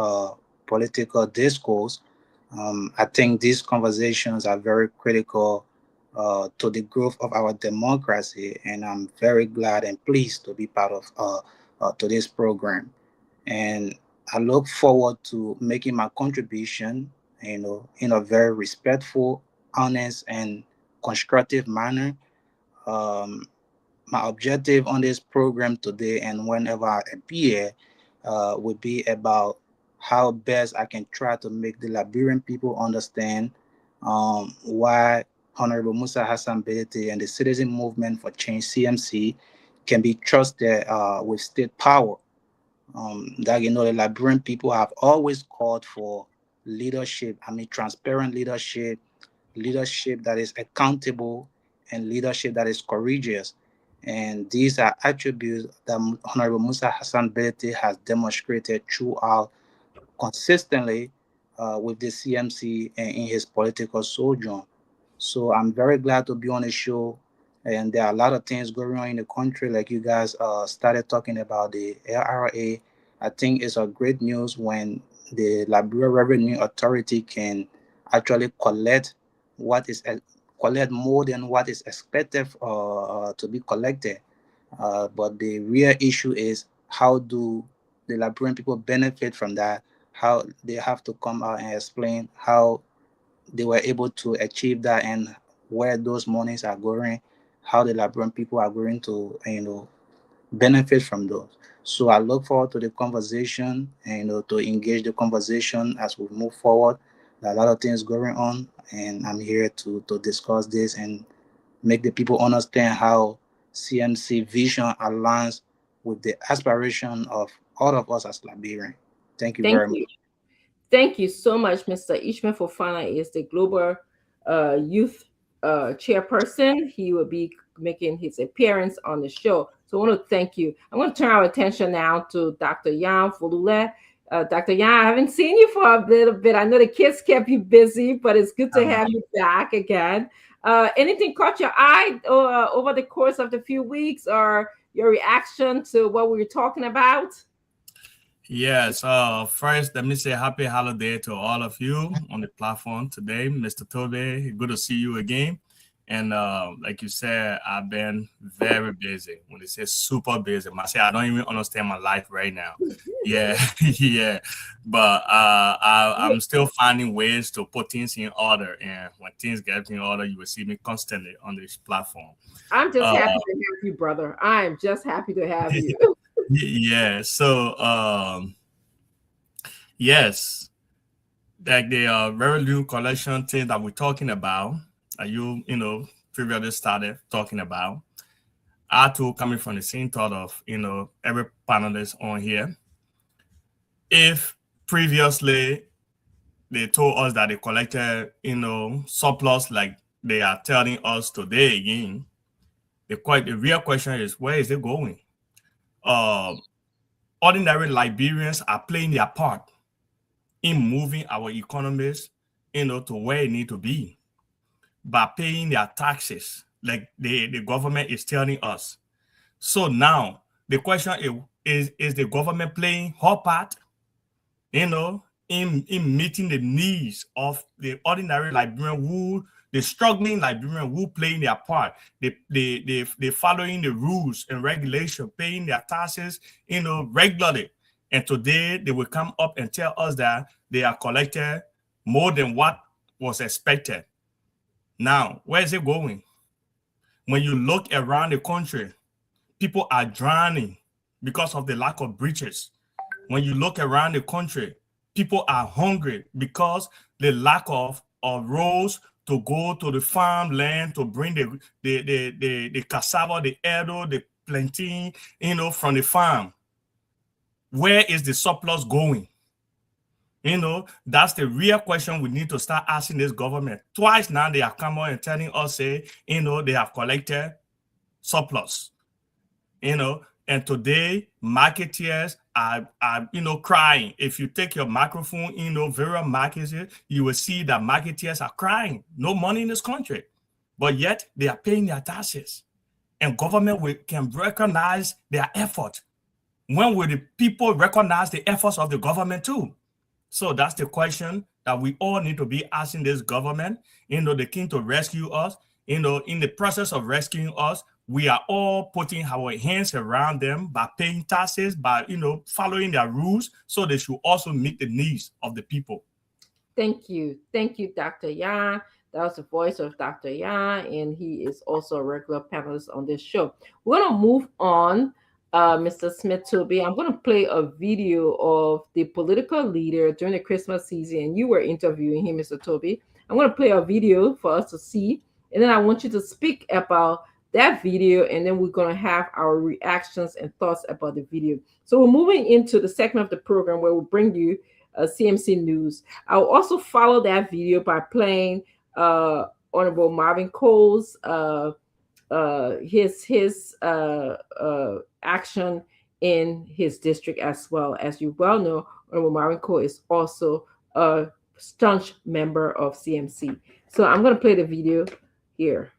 S5: political discourse. I think these conversations are very critical to the growth of our democracy, and I'm very glad and pleased to be part of today's program. And I look forward to making my contribution, in a very respectful, honest, and constructive manner. Um, my objective on this program today and whenever I appear would be about how best I can try to make the Liberian people understand why Honorable Musa Hassan Belete and the Citizen Movement for Change (CMC) can be trusted with state power. That the Liberian people have always called for leadership. I mean, transparent leadership, leadership that is accountable, and leadership that is courageous. And these are attributes that Honorable Musa Hassan Belete has demonstrated throughout consistently with the CMC and in his political sojourn. So I'm very glad to be on the show. And there are a lot of things going on in the country, like you guys started talking about the LRA. I think it's a great news when the Liberia Revenue Authority can actually what is collect more than what is expected to be collected. But the real issue is how do the Liberian people benefit from that? How they have to come out and explain how they were able to achieve that and where those monies are going, how the Liberian people are going to benefit from those. So I look forward to the conversation and to engage the conversation as we move forward. There are a lot of things going on, and I'm here to discuss this and make the people understand how CMC vision aligns with the aspiration of all of us as Liberians. Thank you
S2: Thank
S5: very much.
S2: you. Thank you so much, Mr. Ishmael Fofana is the global youth chairperson. He will be making his appearance on the show. So I want to thank you. I want to turn our attention now to Dr. Yan Folule. Dr. Yan, I haven't seen you for a little bit. I know the kids kept you busy, but it's good to have you back again. Anything caught your eye over the course of the few weeks, or your reaction to what we were talking about?
S6: Yes. First, let me say happy holiday to all of you on the platform today. Mr. Tobe, good to see you again. And like you said, I've been very busy. When they say super busy, I say I don't even understand my life right now. Yeah, yeah. But I'm still finding ways to put things in order. And when things get in order, you will see me constantly on this platform.
S2: I'm just happy to have you, brother. I'm just happy to have you.
S6: Yeah. So yes, like the revenue collection thing that we're talking about, you previously started talking about. I too coming from the same thought of every panelist on here. If previously they told us that they collected surplus like they are telling us today again, the real question is where is it going? ordinary Liberians are playing their part in moving our economies, to where it need to be by paying their taxes, like the government is telling us. So now the question is the government playing her part, in meeting the needs of the ordinary Liberian the struggling Liberian who playing their part, they following the rules and regulation, paying their taxes, regularly. And today they will come up and tell us that they are collecting more than what was expected. Now, where is it going? When you look around the country, people are drowning because of the lack of bridges. When you look around the country, people are hungry because the lack of roads to go to the farmland to bring the cassava, the edo, the plantain, from the farm. Where is the surplus going? That's the real question we need to start asking this government. Twice now they have come on and telling us, they have collected surplus. And today marketeers are crying. If you take your microphone, various markets, you will see that marketeers are crying. No money in this country, but yet they are paying their taxes, and government can recognize their effort. When will the people recognize the efforts of the government too? So that's the question that we all need to be asking this government. They came to rescue us. In the process of rescuing us, we are all putting our hands around them by paying taxes, by following their rules, so they should also meet the needs of the people.
S2: Thank you, Dr. Yan. That was the voice of Dr. Yan, and he is also a regular panelist on this show. We're gonna move on. Mr. Smith-Toby, I'm going to play a video of the political leader during the Christmas season. You were interviewing him, Mr. Toby. I'm going to play a video for us to see, and then I want you to speak about that video, and then we're going to have our reactions and thoughts about the video. So we're moving into the segment of the program where we'll bring you CMC News. I'll also follow that video by playing Honorable Marvin Cole's his action in his district as well. As you well know, Honorable Marvin Cole is also a staunch member of CMC. So I'm going to play the video here.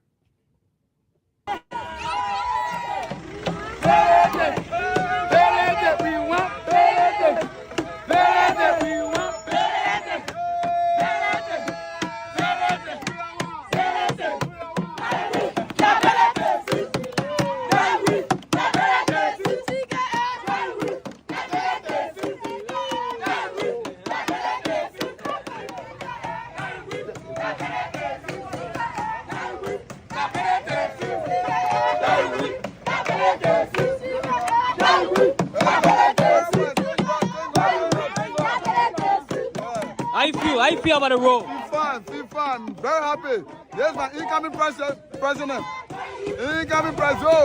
S7: How you feel about the road?
S1: Feel fine, very happy. There's my incoming president. Incoming president.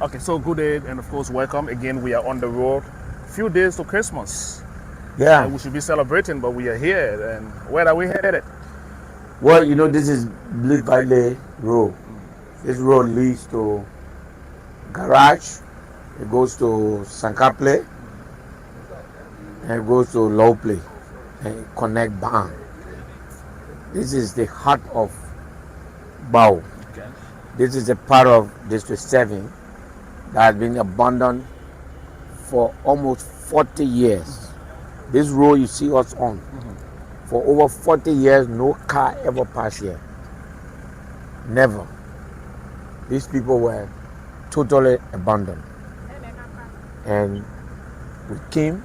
S4: Okay, so good day, and of course, welcome again. We are on the road. Few days to Christmas.
S8: Yeah.
S4: We should be celebrating, but we are here. And where are we headed?
S8: Well, this is Blue Valley Road. This road leads to Garage. It goes to Sankaple, and it goes to Low Play, and connect Bang. This is the heart of Bao.
S4: Okay.
S8: This is a part of District 7 that has been abandoned for almost 40 years. This road you see us on, for over 40 years, no car ever passed here. Never. These people were totally abandoned. And we came,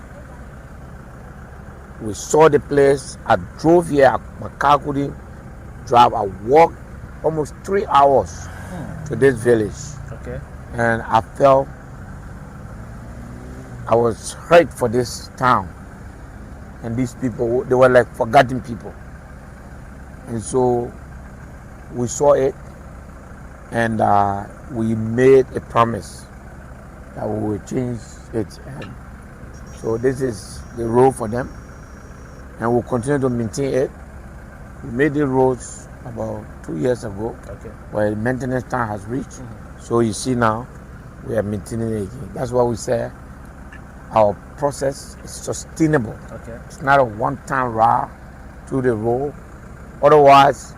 S8: we saw the place. I drove here, my car couldn't drive. I walked almost 3 hours to this village.
S4: Okay.
S8: And I felt I was hurt for this town. And these people, they were like forgotten people. And so we saw it, and we made a promise that we will change it. And so this is the road for them, and we'll continue to maintain it. We made the roads about 2 years ago,
S4: Okay.
S8: where maintenance time has reached. So you see now, we are maintaining it again. That's why we say our process is sustainable.
S4: Okay.
S8: It's not a one-time ride through the road. Otherwise,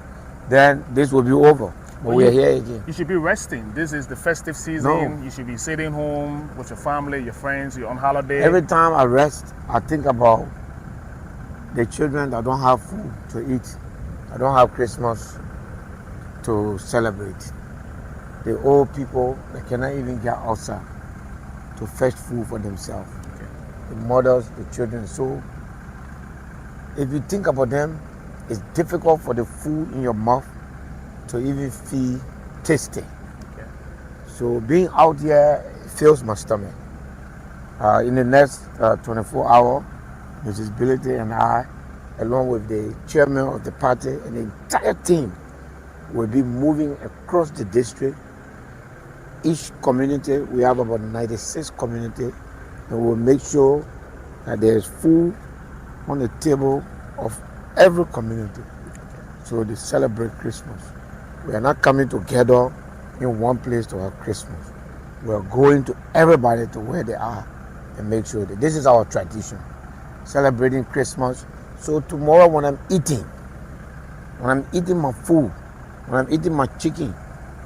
S8: then this will be over. But we are here again.
S4: You should be resting. This is the festive season.
S8: No.
S4: You should be sitting home with your family, your friends, you're on holiday.
S8: Every time I rest, I think about the children that don't have food to eat. I don't have Christmas to celebrate. The old people that cannot even get outside to fetch food for themselves.
S4: Okay.
S8: The mothers, the children. So if you think about them, it's difficult for the food in your mouth to even feel tasty.
S4: Okay.
S8: So being out here fills my stomach. In the next 24 hours, Mrs. Bility and I, along with the chairman of the party and the entire team, will be moving across the district. Each community, we have about 96 communities, and we'll make sure that there's food on the table of every community. So they celebrate Christmas. We are not coming together in one place to have Christmas. We are going to everybody to where they are and make sure that this is our tradition, celebrating Christmas. So tomorrow when I'm eating my food, when I'm eating my chicken,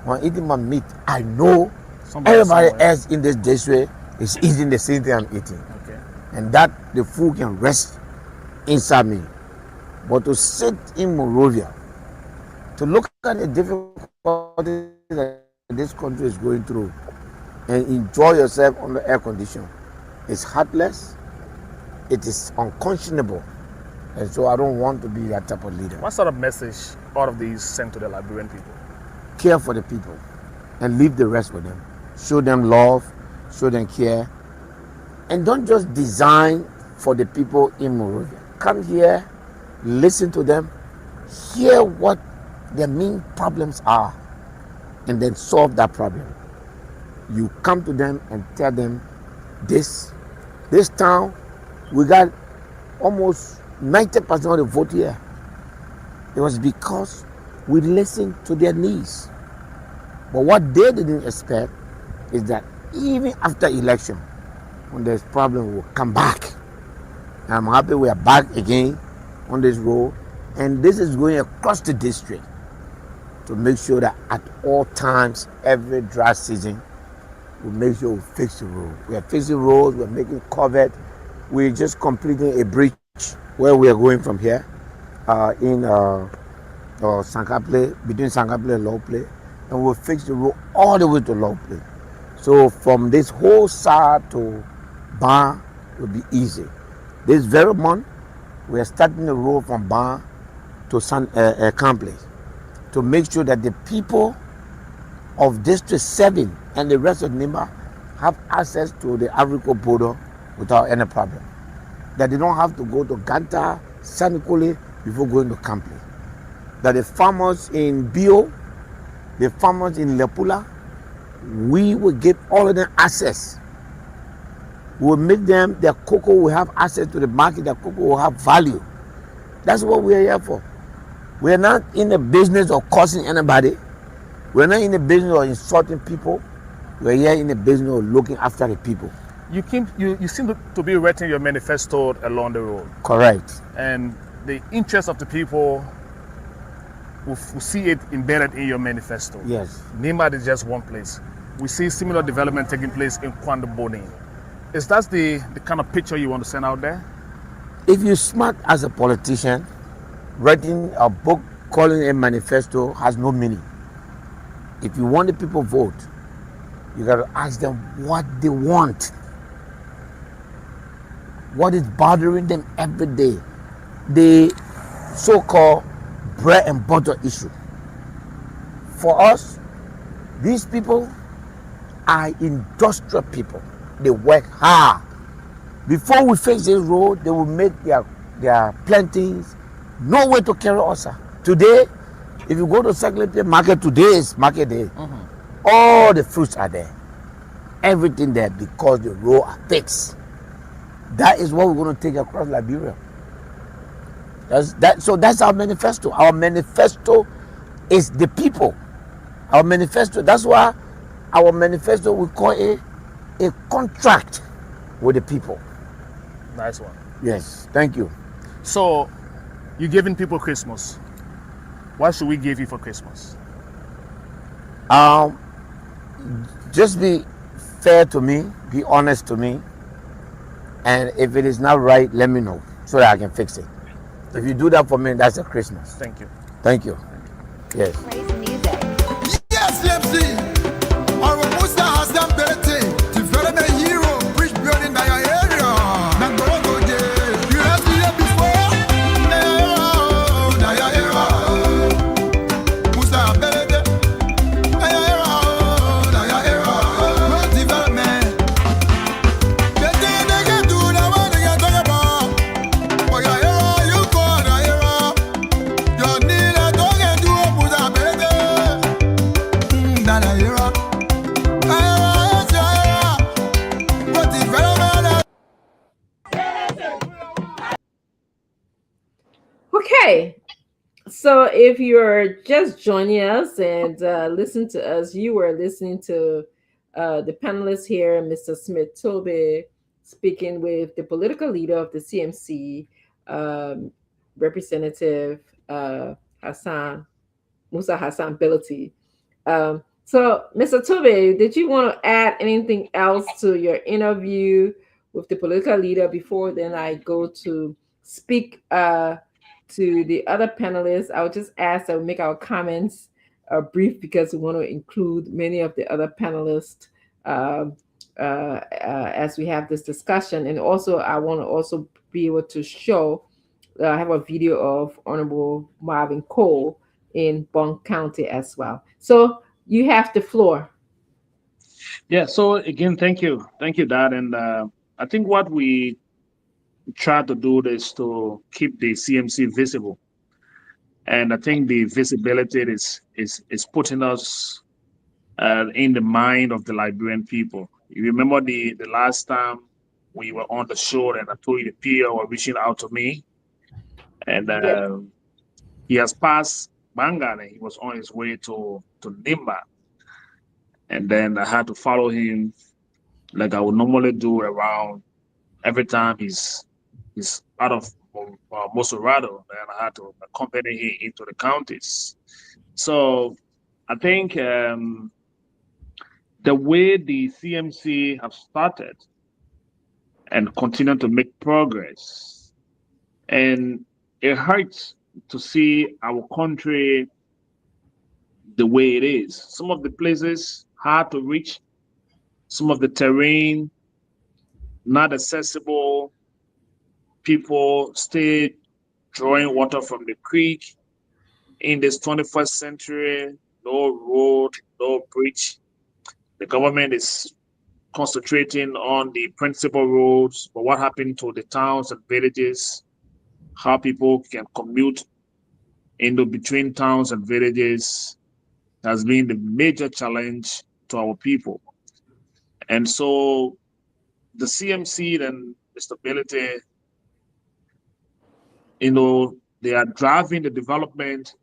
S8: when I'm eating my meat, I know everybody else in this district is eating the same thing I'm eating.
S4: Okay.
S8: And that the food can rest inside me. But to sit in Monrovia, to look at the difficulties that this country is going through and enjoy yourself under air condition, is heartless, it is unconscionable. And so I don't want to be that type of leader.
S4: What sort of message all of these send to the Liberian people?
S8: Care for the people and leave the rest with them. Show them love, show them care. And don't just design for the people in Monrovia. Come here, listen to them, hear what their main problems are, and then solve that problem. You come to them and tell them, this town, we got almost 90% of the vote here. It was because we listened to their needs. But what they didn't expect is that even after election, when there's problem, we'll come back. And I'm happy we are back again on this road. And this is going across the district to make sure that at all times, every dry season, we make sure we fix the road. We are fixing roads, we're making covered. We're just completing a bridge where we are going from here in Sankaple, between Sankaple and Low Play. And we'll fix the road all the way to Low Play. So from this whole side to Ban will be easy. This very month, we are starting the road from Ban to Complex to make sure that the people of District 7 and the rest of Nimba have access to the Africa border without any problem. That they don't have to go to Ganta, Sanikole before going to Complex. That the farmers in Bio, the farmers in Lepula, we will give all of them access. We will make them, their cocoa will have access to the market, their cocoa will have value. That's what we are here for. We are not in the business of causing anybody. We are not in the business of insulting people. We are here in the business of looking after the people.
S4: You seem to be writing your manifesto along the road.
S8: Correct.
S4: And the interest of the people will see it embedded in your manifesto.
S8: Yes.
S4: Nimba is just one place. We see similar development taking place in Kwandaboni. Is that the kind of picture you want to send out there?
S8: If you're smart as a politician, writing a book, calling a manifesto has no meaning. If you want the people to vote, you got to ask them what they want. What is bothering them every day? The so-called bread and butter issue. For us, these people are industrial people. They work hard. Before we fix this road, they will make their plantings, no way to carry us. Today, if you go to Secretary Market, today is market day. All the fruits are there. Everything there because the road are fixed. That is what we're going to take across Liberia. So that's our manifesto. Our manifesto It's the people. Our manifesto, that's why our manifesto, we call it a contract with the people.
S4: Nice one.
S8: Yes, thank you.
S4: So, you're giving people Christmas. What should we give you for Christmas?
S8: Just be fair to me, be honest to me, and if it is not right, let me know so that I can fix it. If you do that for me, that's a Christmas.
S4: Thank you.
S8: Thank you. Yes.
S7: Praise music.
S1: Yes, Lipsy. Our Musa has done better. Development hero, bridge building in your area. Nangoro Goje. You have seen it before. Nayera. Musa better. Nayera. Road development. The thing they can do now, what they can talk about. Oh, yeah, you go, Nayera. Your need a dog and do a Musa better. Nayera. Road development.
S2: Okay. So if you're just joining us and listen to us, you were listening to the panelists here, Mr. Smith Toby, speaking with the political leader of the CMC, Representative Hassan, Musa Hassan Bility. So, Mr. Tobe, did you want to add anything else to your interview with the political leader before then I go to speak to the other panelists? I would just ask that we make our comments brief because we want to include many of the other panelists as we have this discussion. And also, I want to also be able to show, I have a video of Honorable Marvin Cole in Bond County as well. So you have the floor.
S4: Yeah, so again, thank you, Dad. And I think what we try to do is to keep the CMC visible, and I think the visibility is putting us in the mind of the Liberian people. You remember the last time we were on the show, and I told you the peer were reaching out to me, and he has passed Bangan, and he was on his way to Nimba. And then I had to follow him like I would normally do around every time he's out of Mosorado, and I had to accompany him into the counties. So I think the way the CMC have started and continue to make progress, and it hurts to see our country the way it is. Some of the places hard to reach, some of the terrain not accessible, people stay drawing water from the creek. In this 21st century, no road, no bridge. The government is concentrating on the principal roads, but what happened to the towns and villages, how people can commute between towns and villages has been the major challenge to our people. And so the CMC and the stability, they are driving the development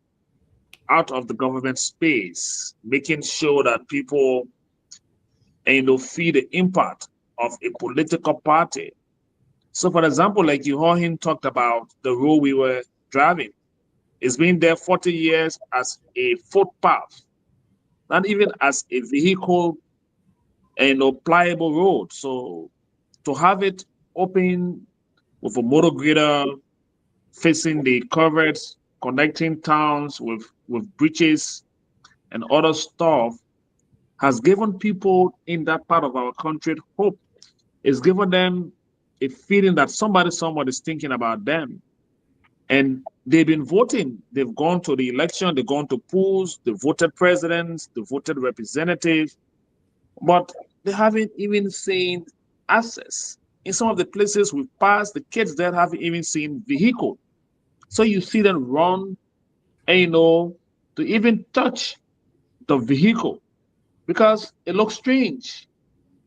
S4: out of the government space, making sure that people, feel the impact of a political party. So, for example, like you heard him talked about the road we were driving. It's been there 40 years as a footpath, not even as a vehicle, pliable road. So, to have it open with a motor grader facing the coverts, connecting towns with bridges and other stuff has given people in that part of our country hope. It's given them a feeling that somebody is thinking about them. And they've been voting. They've gone to the election, they've gone to polls, they voted presidents, they voted representatives, but they haven't even seen access. In some of the places we've passed, the kids there haven't even seen vehicle. So you see them run, to even touch the vehicle because it looks strange.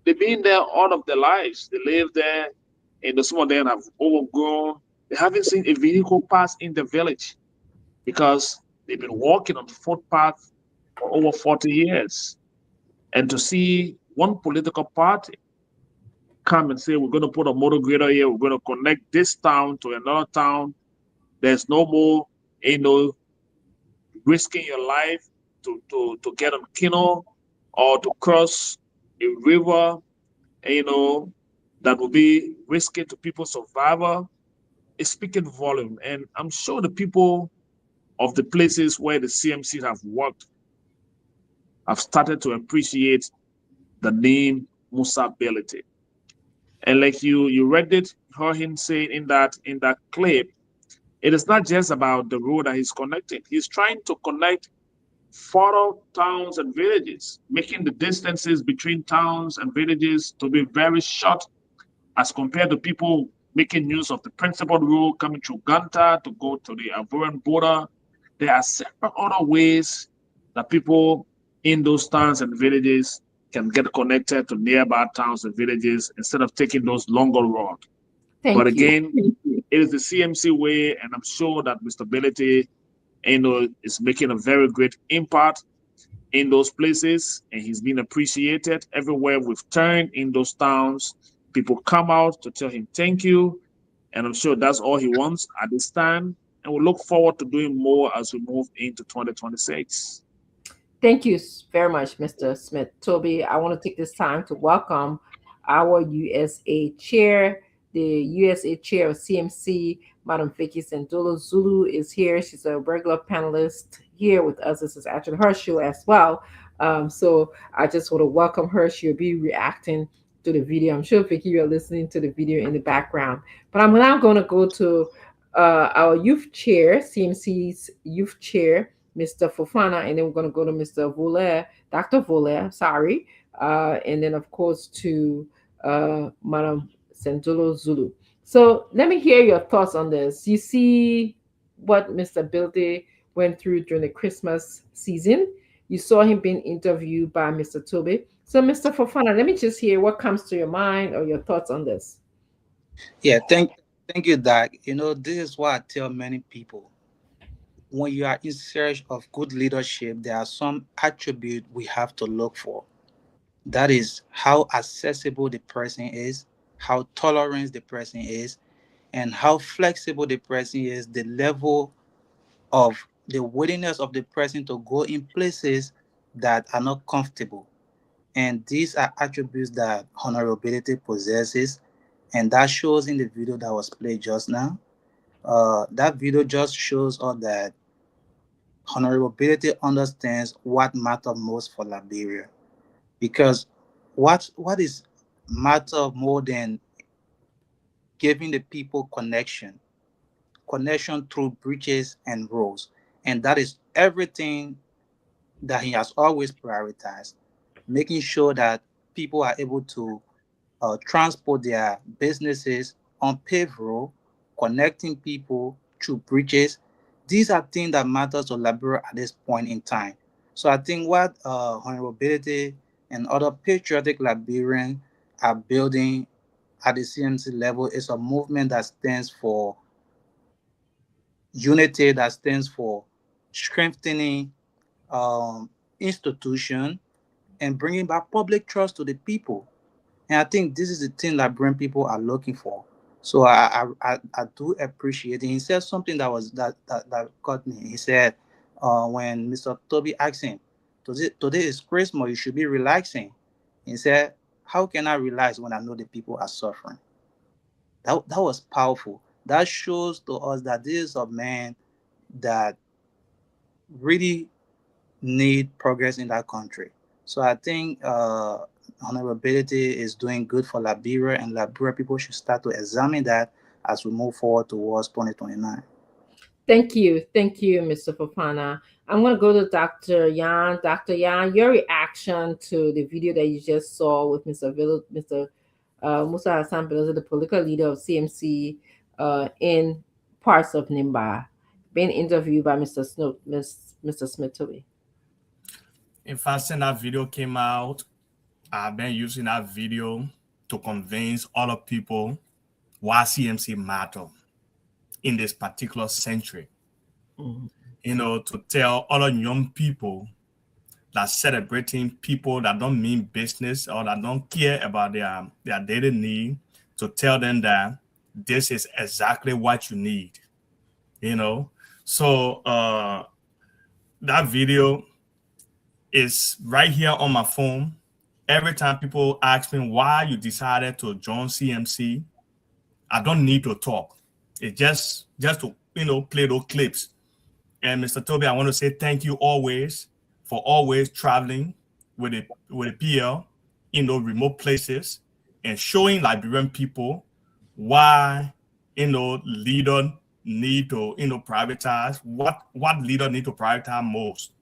S4: They've been there all of their lives. They live there, and some of them have overgrown. They haven't seen a vehicle pass in the village because They've been walking on the footpath for over 40 years. And to see one political party come and say, we're going to put a motor grader here, we're going to connect this town to another town, there's no more, risking your life to get on Kino or to cross a river, that will be risky to people's survival, is speaking volume. And I'm sure the people of the places where the CMCs have worked have started to appreciate the name Musa Belete. And like you read it, heard him say in that clip, it is not just about the road that he's connecting. He's trying to connect further towns and villages, making the distances between towns and villages to be very short as compared to people making use of the principal road coming through Ganta to go to the Ivorian border. There are several other ways that people in those towns and villages can get connected to nearby towns and villages instead of taking those longer roads. But again, it is the CMC way, and I'm sure that Mr. Belete, is making a very great impact in those places, and he's been appreciated everywhere we've turned in those towns. People come out to tell him thank you, and I'm sure that's all he wants at this time. And we look forward to doing more as we move into 2026.
S2: Thank you very much, Mr. Smith Toby. I want to take this time to welcome our USA chair, the USA chair of CMC, Madam Vicky Sendolo Zulu is here. She's a regular panelist here with us. This is actually her show as well. So I just want to welcome her. She'll be reacting to the video. I'm sure, Vicky, you're listening to the video in the background. But I'm now going to go to our youth chair, CMC's youth chair, Mr. Fofana, and then we're going to go to Mr. Voler, Dr. Voler, sorry, and then, of course, to Madam Sendolo Zulu. So let me hear your thoughts on this. You see what Mr. Bilde went through during the Christmas season. You saw him being interviewed by Mr. Toby. So, Mr. Fofana, let me just hear what comes to your mind or your thoughts on this.
S5: Yeah, thank you, Doc. This is what I tell many people. When you are in search of good leadership, there are some attributes we have to look for. That is how accessible the person is, how tolerant the person is, and how flexible the person is, the level of the willingness of the person to go in places that are not comfortable. And these are attributes that honorability possesses, and that shows in the video that was played just now. That video just shows us that honorability understands what matters most for Liberia. Because what is matter more than giving the people connection through bridges and roads, and that is everything that he has always prioritized, making sure that people are able to transport their businesses on paved road, connecting people through bridges. These are things that matter to Liberia at this point in time. So I think what honorability and other patriotic Liberians are building at the CMC level is a movement that stands for unity, that stands for strengthening institution and bringing back public trust to the people. And I think this is the thing that Liberian people are looking for. So I do appreciate it. He said something that got me. He said when Mr. Toby asked him, today is Christmas, you should be relaxing. He said, how can I relax when I know the people are suffering? That was powerful. That shows to us that this is a man that really need progress in that country. So I think honorability is doing good for Liberia, and Liberia people should start to examine that as we move forward towards 2029.
S2: Thank you, Mr. Fofana. I'm going to go to Dr. Yan. Dr. Yan, your reaction to the video that you just saw with Mr. Musa Hassan Bello, the political leader of CMC in parts of Nimba, being interviewed by Mr. Smith Toby.
S6: In fact, since that video came out, I've been using that video to convince other people why CMC matter in this particular century. Mm-hmm. to tell other young people that celebrating people that don't mean business or that don't care about their daily need, to tell them that this is exactly what you need, So that video is right here on my phone. Every time people ask me why you decided to join CMC, I don't need to talk. It's just to play those clips. And Mr. Toby, I want to say thank you always for always traveling with a PL in those remote places and showing Liberian people why leader need to privatize, what leader need to prioritize most.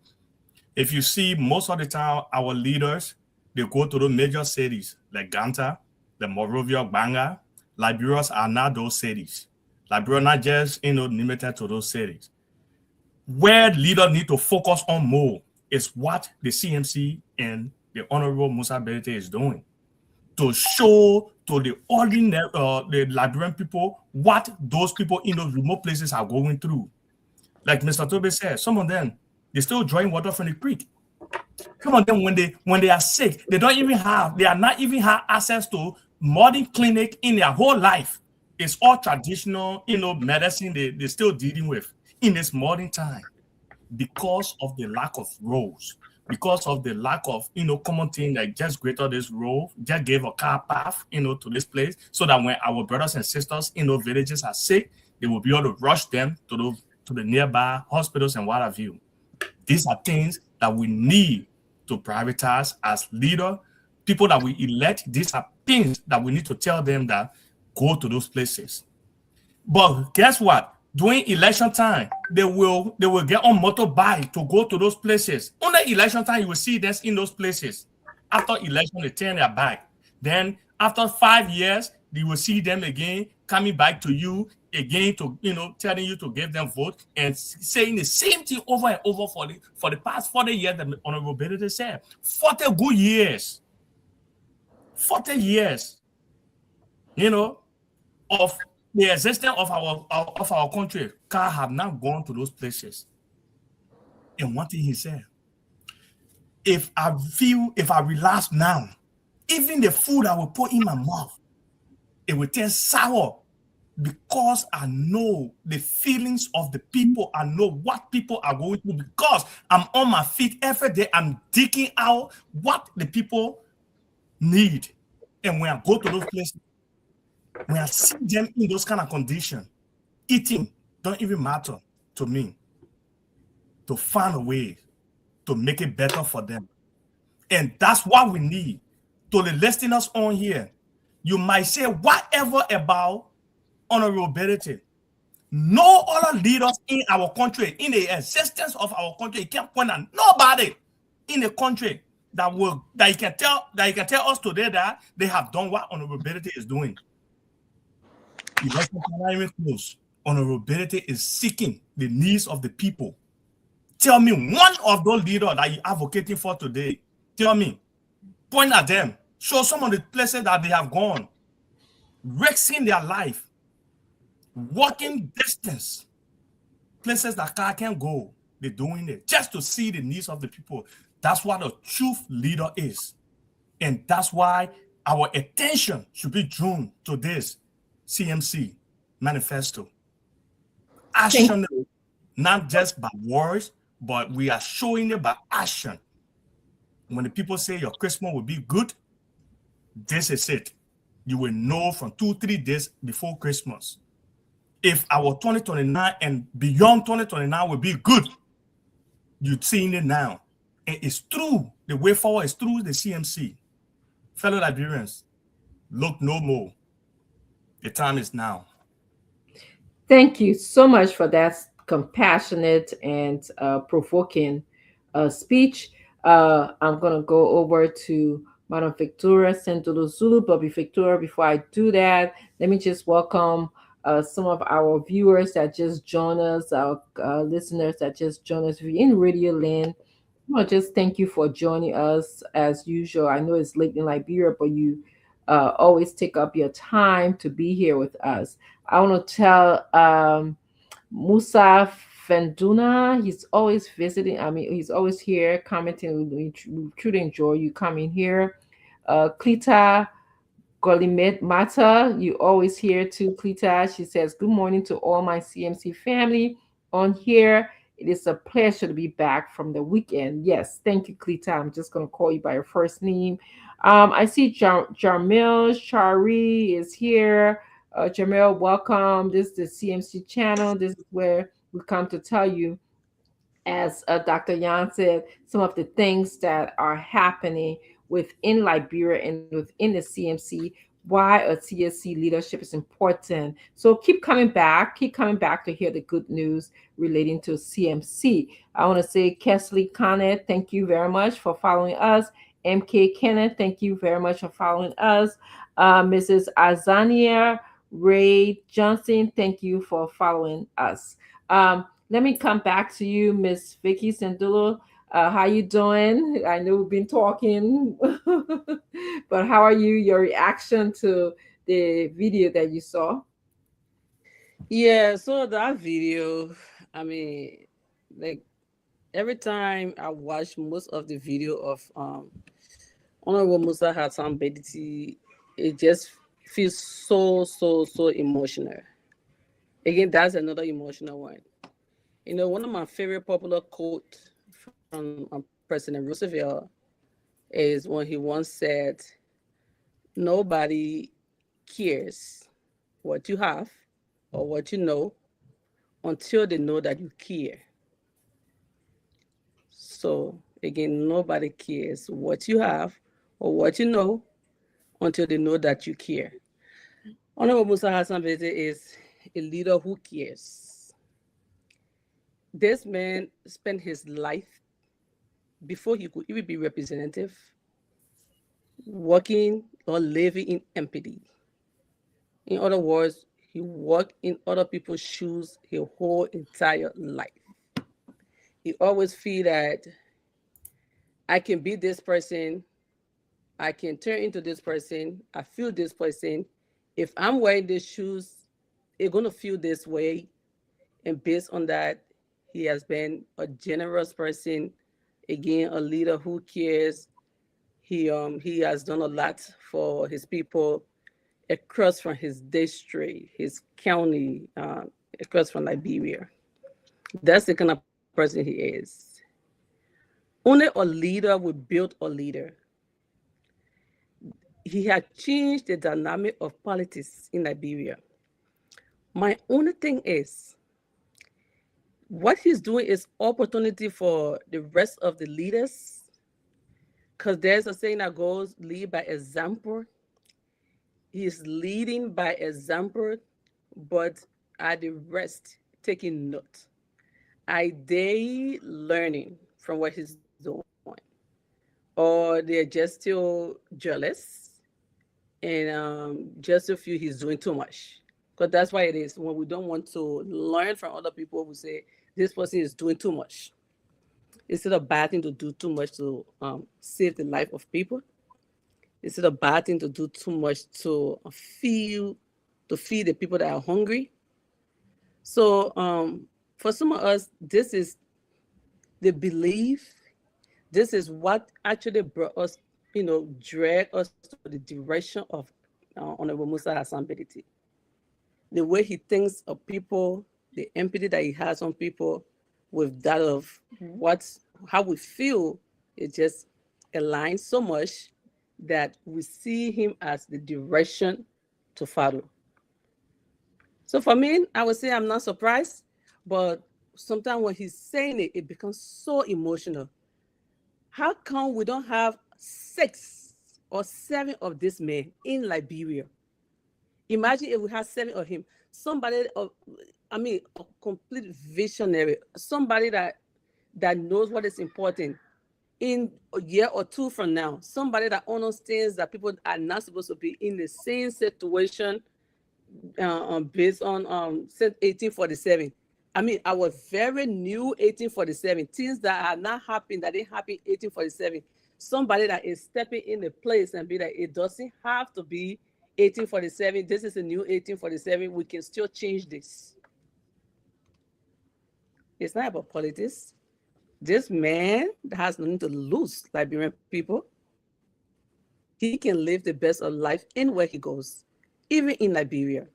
S6: If you see, most of the time our leaders, they go to the major cities like Ganta, the Monrovia, Banga. Liberians are not those cities. Liberia not just limited to those cities. Where leaders need to focus on more is what the CMC and the Honorable Musa Berete is doing, to show to the ordinary, the Liberian people, what those people in those remote places are going through. Like Mr. Tobe said, some of them, they still drawing water from the creek. Some of them, when they are sick, they are not even have access to modern clinic in their whole life. It's all traditional, medicine they're still dealing with in this modern time, because of the lack of roads, because of the lack of common thing like just greater this road, just gave a car path to this place, so that when our brothers and sisters in those villages are sick, they will be able to rush them to the nearby hospitals and what have you. These are things that we need to prioritize as leader, people that we elect. These are things that we need to tell them that go to those places. But guess what? During election time, they will get on motorbike to go to those places. On the election time, you will see them in those places. After election, they turn their back. Then after 5 years, you will see them again coming back to you again to telling you to give them vote and saying the same thing over and over for the past 40 years. That Honorable Benedict said 40 good years, 40 years, of the existence of our country. Car have not gone to those places. And one thing he said, if I relax now, even the food I will put in my mouth, it will turn sour, because I know the feelings of the people. I know what people are going through, because I'm on my feet every day. I'm digging out what the people need. And when I go to those places, when I see them in those kind of conditions, eating don't even matter to me, to find a way to make it better for them. And that's what we need. To the listeners on here, you might say whatever about Honorable Benedict. No other leaders in our country, in the existence of our country, you can't point at nobody in the country that you can tell us today that they have done what Honorable Benedict is doing. Election are not even close. Honorable Benedict is seeking the needs of the people. Tell me one of those leaders that you're advocating for today. Tell me. Point at them. Show some of the places that they have gone, risking their life, walking distance, places that car can't go. They're doing it just to see the needs of the people. That's what a true leader is. And that's why our attention should be drawn to this CMC manifesto. Action, not just by words, but we are showing it by action. When the people say your Christmas will be good, this is it. You will know from 2-3 days before Christmas. If our 2029 and beyond 2029 will be good, you're seeing it now. And it's true. The way forward is through the CMC. Fellow Liberians, look no more. The time is now.
S2: Thank you so much for that compassionate and provoking speech. I'm going to go over to Madam Victoria Sendolo Zulu. But before I do that, let me just welcome some of our viewers that just joined us, our listeners that just joined us. If you're in Radio Land, I just thank you for joining us as usual. I know it's late in Liberia, but you always take up your time to be here with us. I want to tell Musa Venduna, he's always visiting. I mean, he's always here commenting. We truly enjoy you coming here. Klita Golimet Mata, you always here too, Klita. She says, good morning to all my CMC family on here. It is a pleasure to be back from the weekend. Yes, thank you, Klita. I'm just going to call you by your first name. I see Jarmil Shari is here. Jamil, welcome. This is the CMC channel. This is where we come to tell you, as Dr. Yan said, some of the things that are happening within Liberia and within the CMC, why a CSC leadership is important. So keep coming back to hear the good news relating to CMC. I want to say, Kesley Kenneth, thank you very much for following us. MK Kenneth, thank you very much for following us. Mrs. Azania Ray Johnson, thank you for following us. Let me come back to you, Miss Vicky Sandulo. How you doing? I know we've been talking, but how are you? Your reaction to the video that you saw?
S9: Yeah, so that video, I mean, like every time I watch most of the video of Honorable Musa Hassan Bediti, it just feels so emotional. Again, that's another emotional one. You know, one of my favorite popular quotes from President Roosevelt is when he once said, nobody cares what you have or what you know until they know that you care. So again, nobody cares what you have or what you know until they know that you care. Honorable Musa Hassan Bediti is a leader who cares. This man spent his life, before he could even be representative, working or living in empathy. In other words, he walked in other people's shoes his whole entire life. He always feel that I can be this person, I can turn into this person, I feel this person. If I'm wearing these shoes, it's gonna feel this way. And based on that, he has been a generous person, again, a leader who cares. He has done a lot for his people across from his district, his county, across from Liberia. That's the kind of person he is. Only a leader will build a leader. He had changed the dynamic of politics in Liberia. My only thing is, what he's doing is opportunity for the rest of the leaders, because there's a saying that goes, lead by example. He's leading by example, but at the rest, taking note. Are they learning from what he's doing? Or they're just still jealous and just feel he's doing too much? Because that's why it is. When we don't want to learn from other people, we say, this person is doing too much. Is it a bad thing to do too much to save the life of people? Is it a bad thing to do too much to feed the people that are hungry? So for some of us, this is the belief. This is what actually brought us, dragged us to the direction of Honorable Musa Hassan Bediti. The way he thinks of people, the empathy that he has on people, with that of how we feel, it just aligns so much that we see him as the direction to follow. So for me, I would say I'm not surprised, but sometimes when he's saying it, it becomes so emotional. How come we don't have 6 or 7 of this man in Liberia? Imagine if we had 7 of him. Somebody, a complete visionary, somebody that knows what is important. In a year or 2 from now, somebody that understands that people are not supposed to be in the same situation based on 1847. Our very new 1847, things that are not happening, that didn't happen in 1847. Somebody that is stepping in the place and be like, it doesn't have to be 1847. This is a new 1847. We can still change this. It's not about politics. This man has nothing to lose, Liberian people. He can live the best of life anywhere he goes, even in Liberia.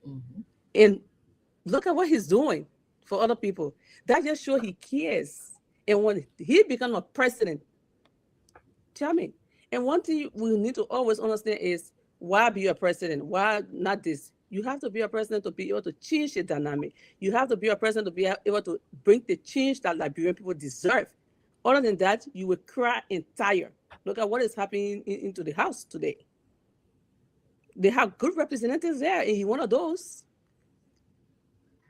S2: Mhm.
S9: And look at what he's doing for other people. That just shows he cares. And when he becomes a president, tell me. And one thing we need to always understand is why be a president? Why not this? You have to be a president to be able to change the dynamic. You have to be a president to be able to bring the change that Liberian people deserve. Other than that, you will cry and tire. Look at what is happening into the house today. They have good representatives there, and he one of those.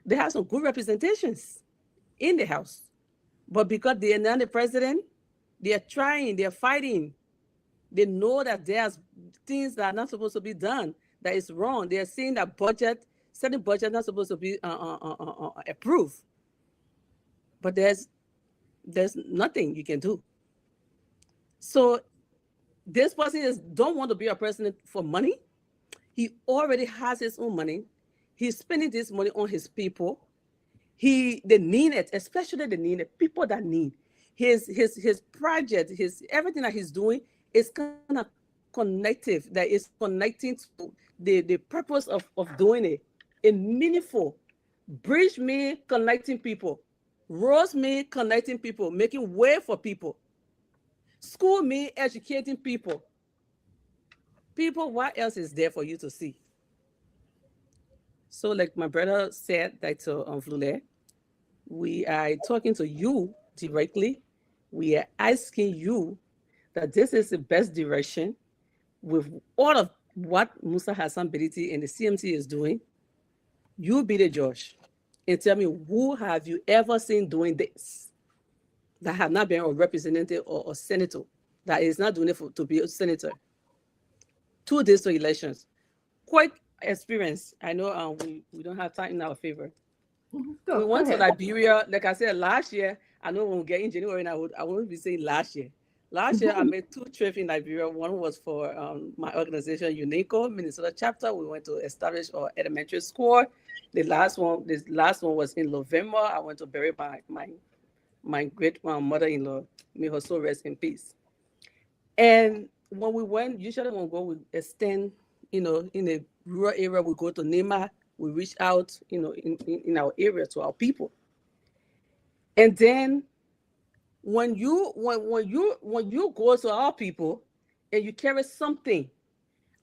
S9: They have some good representations in the house. But because they are not the president, they are trying, they are fighting. They know that there's things that are not supposed to be done, that is wrong. They are saying that certain budget not supposed to be approved. But there's nothing you can do. So this person don't want to be a president for money. He already has his own money. He's spending this money on his people. They need it, especially the need it, people that need. His project, everything that he's doing is kind of connective, that is connecting to the purpose of doing it. In meaningful. Bridge me connecting people. Roads me connecting people, making way for people. School me educating people. People, what else is there for you to see? So like my brother said, Dr. Flule, we are talking to you directly. We are asking you that this is the best direction with all of what Musa Hassan Bediti and the CMC is doing. You be the judge and tell me, who have you ever seen doing this that have not been a representative or a senator, that is not doing it to be a senator? 2 days to elections. Quite experience. I know we don't have time in our favor. We went to Liberia, like I said, last year. I know when we get in January, and I won't be saying last year. Last year, I made 2 trips in Liberia. One was for my organization, UNICO, Minnesota chapter. We went to establish our elementary school. This last one was in November. I went to bury my great mother-in-law. May her soul rest in peace. And when we went, usually when we go, we extend, in a rural area, we go to Nema, we reach out, in our area to our people. And then when you go to our people and you carry something,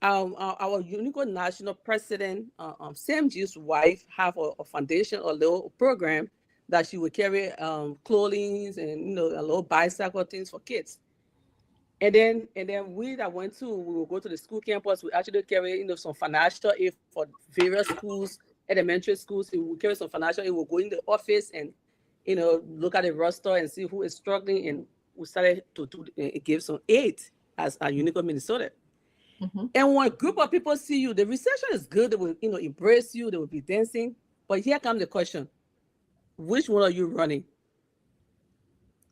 S9: our UNICO national president, Sam G's wife, have a foundation, a little program that she would carry clothing and a little bicycle things for kids. And then we that went to, we will go to the school campus. We actually carry some financial aid for various schools, elementary schools. We will carry some financial aid. We'll go in the office and look at the roster and see who is struggling. And we started to give some aid as a UNICO Minnesota. Mm-hmm. And when a group of people see you, the reception is good. They will embrace you. They will be dancing. But here comes the question: which one are you running?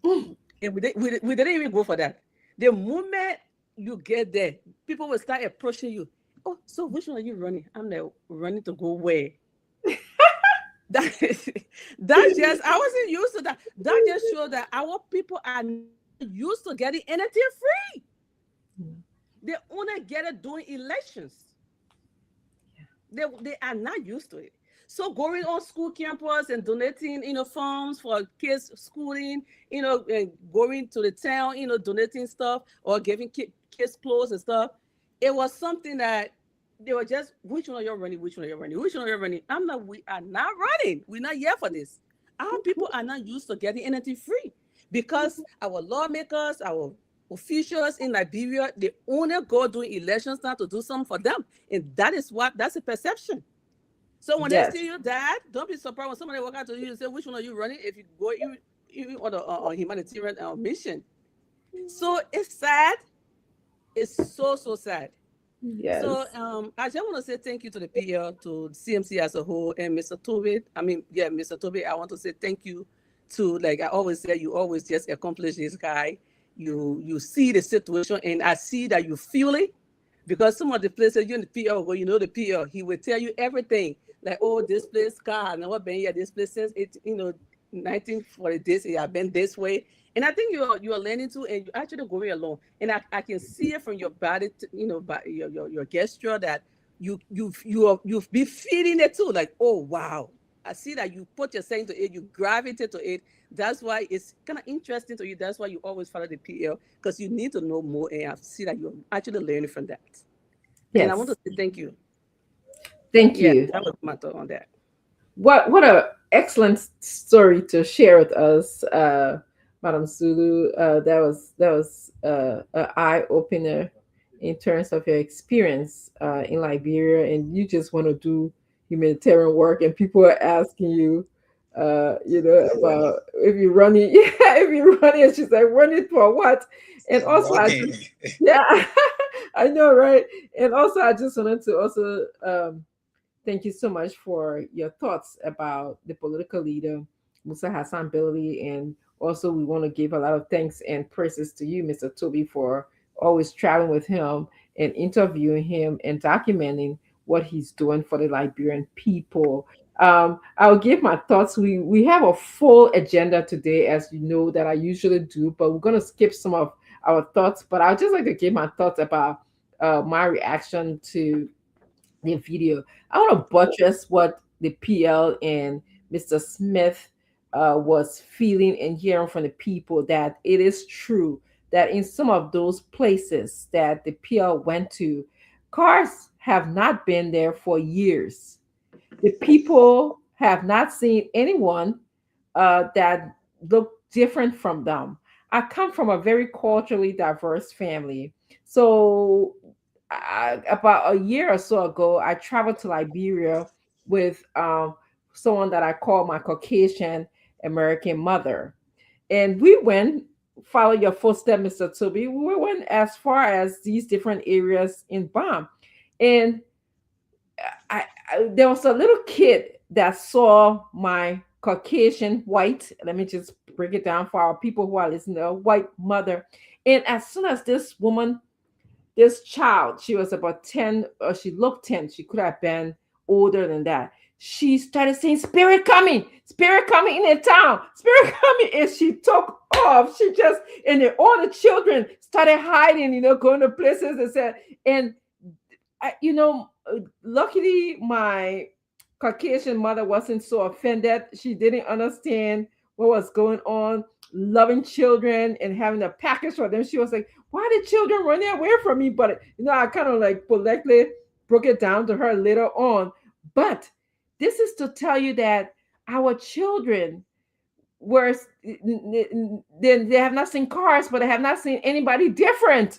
S9: And we didn't even go for that. The moment you get there, people will start approaching you. Oh, so which one are you running? I'm like, running to go where? That's just, I wasn't used to that. That just shows that our people are not used to getting anything free. They only get it during elections. They are not used to it. So going on school campus and donating, funds for kids schooling, and going to the town, donating stuff or giving kids clothes and stuff. It was something that they were just, which one are you running? Which one are you running? Which one are you running? I'm like, we are not running. We're not here for this. Our people are not used to getting anything free because our lawmakers, our officials in Liberia, they only go during elections now to do something for them. And that's a perception. So when they see you, Dad, don't be surprised when somebody walk out to you and say, which one are you running? If you go even on a humanitarian mission. So it's sad. It's so sad.
S2: Yes.
S9: So I just want to say thank you to the PL, to CMC as a whole, and Mr. Toby. Mr. Toby, I want to say thank you to, like I always say, you always just accomplish this guy. You see the situation, and I see that you feel it. Because some of the places you in the PL go, the PL, he will tell you everything. Like, oh, this place, God, and what been here, this place, since it, 1940 this, it have been this way. And I think you're learning to, and you're actually going along. And I can see it from your body, by your gesture that you've been feeling it too. Like, oh wow, I see that you put yourself into it, you gravitate to it. That's why it's kind of interesting to you. That's why you always follow the PL, because you need to know more. And I see that you're actually learning from that. And I want to
S2: Yes.
S9: say thank you.
S2: Thank
S9: Yeah,
S2: you.
S9: that was my thought on that.
S2: What a excellent story to share with us, Madam Sulu. That was an eye opener in terms of your experience in Liberia, and you just want to do humanitarian work, and people are asking you, about if you run it, yeah, if you run it. She's like, run it for what? And also,
S5: Running.
S2: yeah, I know, right? And also, I just wanted to also thank you so much for your thoughts about the political leader, Musa Hassan Billy. And also, we want to give a lot of thanks and praises to you, Mr. Toby, for always traveling with him and interviewing him and documenting what he's doing for the Liberian people. I'll give my thoughts. We have a full agenda today, as you know, that I usually do, but we're going to skip some of our thoughts. But I'd just like to give my thoughts about my reaction to the video. I want to buttress what the PL and Mr. Smith was feeling and hearing from the people, that it is true that in some of those places that the PL went to, cars have not been there for years. The people have not seen anyone that look different from them. I come from a very culturally diverse family. So about a year or so ago, I traveled to Liberia with someone that I call my Caucasian American mother. And we went, follow your footsteps, Mr. Toby. We went as far as these different areas in Bam. And there was a little kid that saw my Caucasian white, let me just break it down for our people who are listening, a white mother. And as soon as this child, she was about 10, or she looked 10, she could have been older than that. She started saying, spirit coming in the town, spirit coming. And she took off. She just, and then all the children started hiding, going to places and said, and luckily my Caucasian mother wasn't so offended. She didn't understand what was going on, loving children and having a package for them. She was like, why did children run away from me? But I kind of like politely broke it down to her later on. But this is to tell you that our children were, they have not seen cars, but they have not seen anybody different,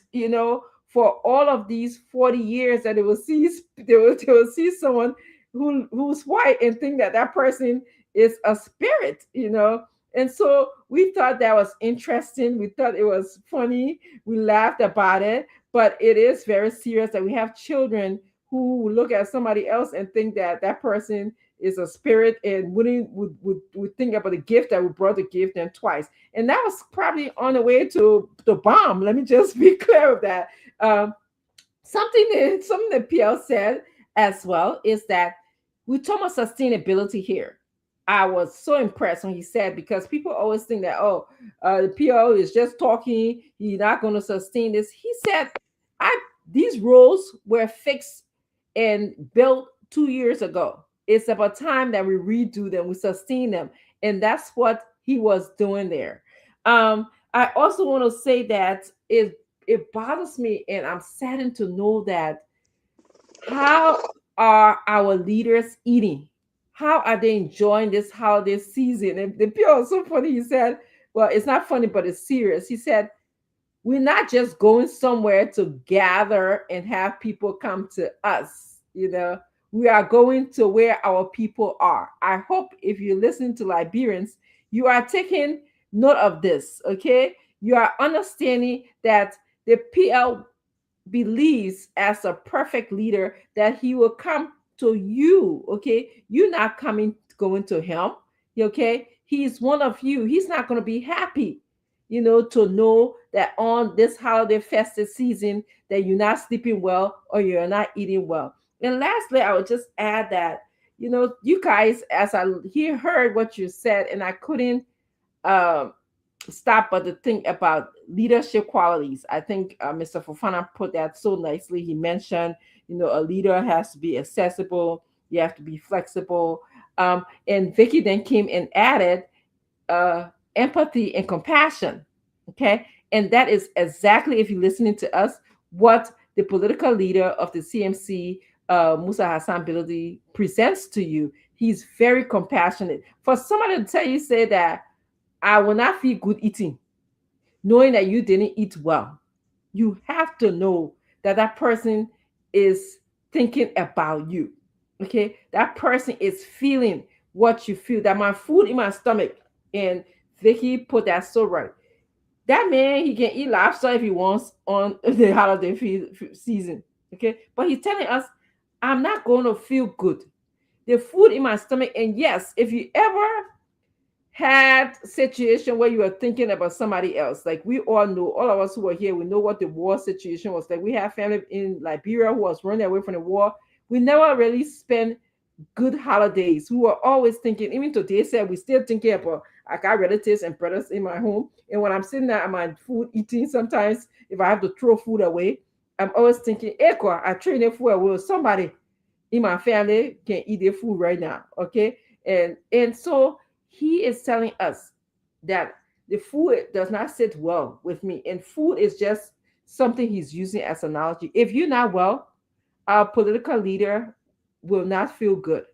S2: for all of these 40 years, that they will see someone who's white and think that that person is a spirit. And so we thought that was interesting. We thought it was funny. We laughed about it, but it is very serious that we have children who look at somebody else and think that that person is a spirit, and would think about the gift that we brought to give them twice. And that was probably on the way to the bomb. Let me just be clear of that. Something that PL said as well is that we talk about sustainability here. I was so impressed when he said, because people always think that, the PL is just talking, he's not going to sustain this. He said, these roads were fixed and built 2 years ago. It's about time that we redo them, we sustain them. And that's what he was doing there. I also want to say that it bothers me, and I'm saddened to know that how are our leaders eating? How are they enjoying this holiday season? And the people are so funny. He said, well, it's not funny, but it's serious. He said, we're not just going somewhere to gather and have people come to us. We are going to where our people are. I hope if you listen to Liberians, you are taking note of this, okay? You are understanding that the PL believes, as a perfect leader, that he will come to you, okay? You're not going to him, okay? He's one of you. He's not going to be happy, to know that on this holiday festive season that you're not sleeping well or you're not eating well. And lastly, I would just add that, you know, you guys, as I heard what you said, and I couldn't stop but to think about leadership qualities. I think Mr. Fofana put that so nicely. He mentioned, you know, a leader has to be accessible, you have to be flexible. And Vicky then came and added empathy and compassion. Okay. And that is exactly, if you're listening to us, what the political leader of the CMC, Musa Hassan Bildi, presents to you. He's very compassionate. For somebody to tell you, say that I will not feel good eating, knowing that you didn't eat well, you have to know that that person is thinking about you. Okay, that person is feeling what you feel. That my food in my stomach, and Vicky put that so right. That man, he can eat lobster if he wants on the holiday season. Okay, but he's telling us, I'm not going to feel good. The food in my stomach, and yes, if you ever had a situation where you were thinking about somebody else, like we all know, all of us who are here, we know what the war situation was like. We have family in Liberia who was running away from the war. We never really spent good holidays. We were always thinking, even today, said we still thinking about, I got relatives and brothers in my home. And when I'm sitting there at my food eating, sometimes if I have to throw food away, I'm always thinking, Echo, I train food away. Somebody in my family can eat their food right now. Okay. And so he is telling us that the food does not sit well with me. And food is just something he's using as an analogy. If you're not well, our political leader will not feel good.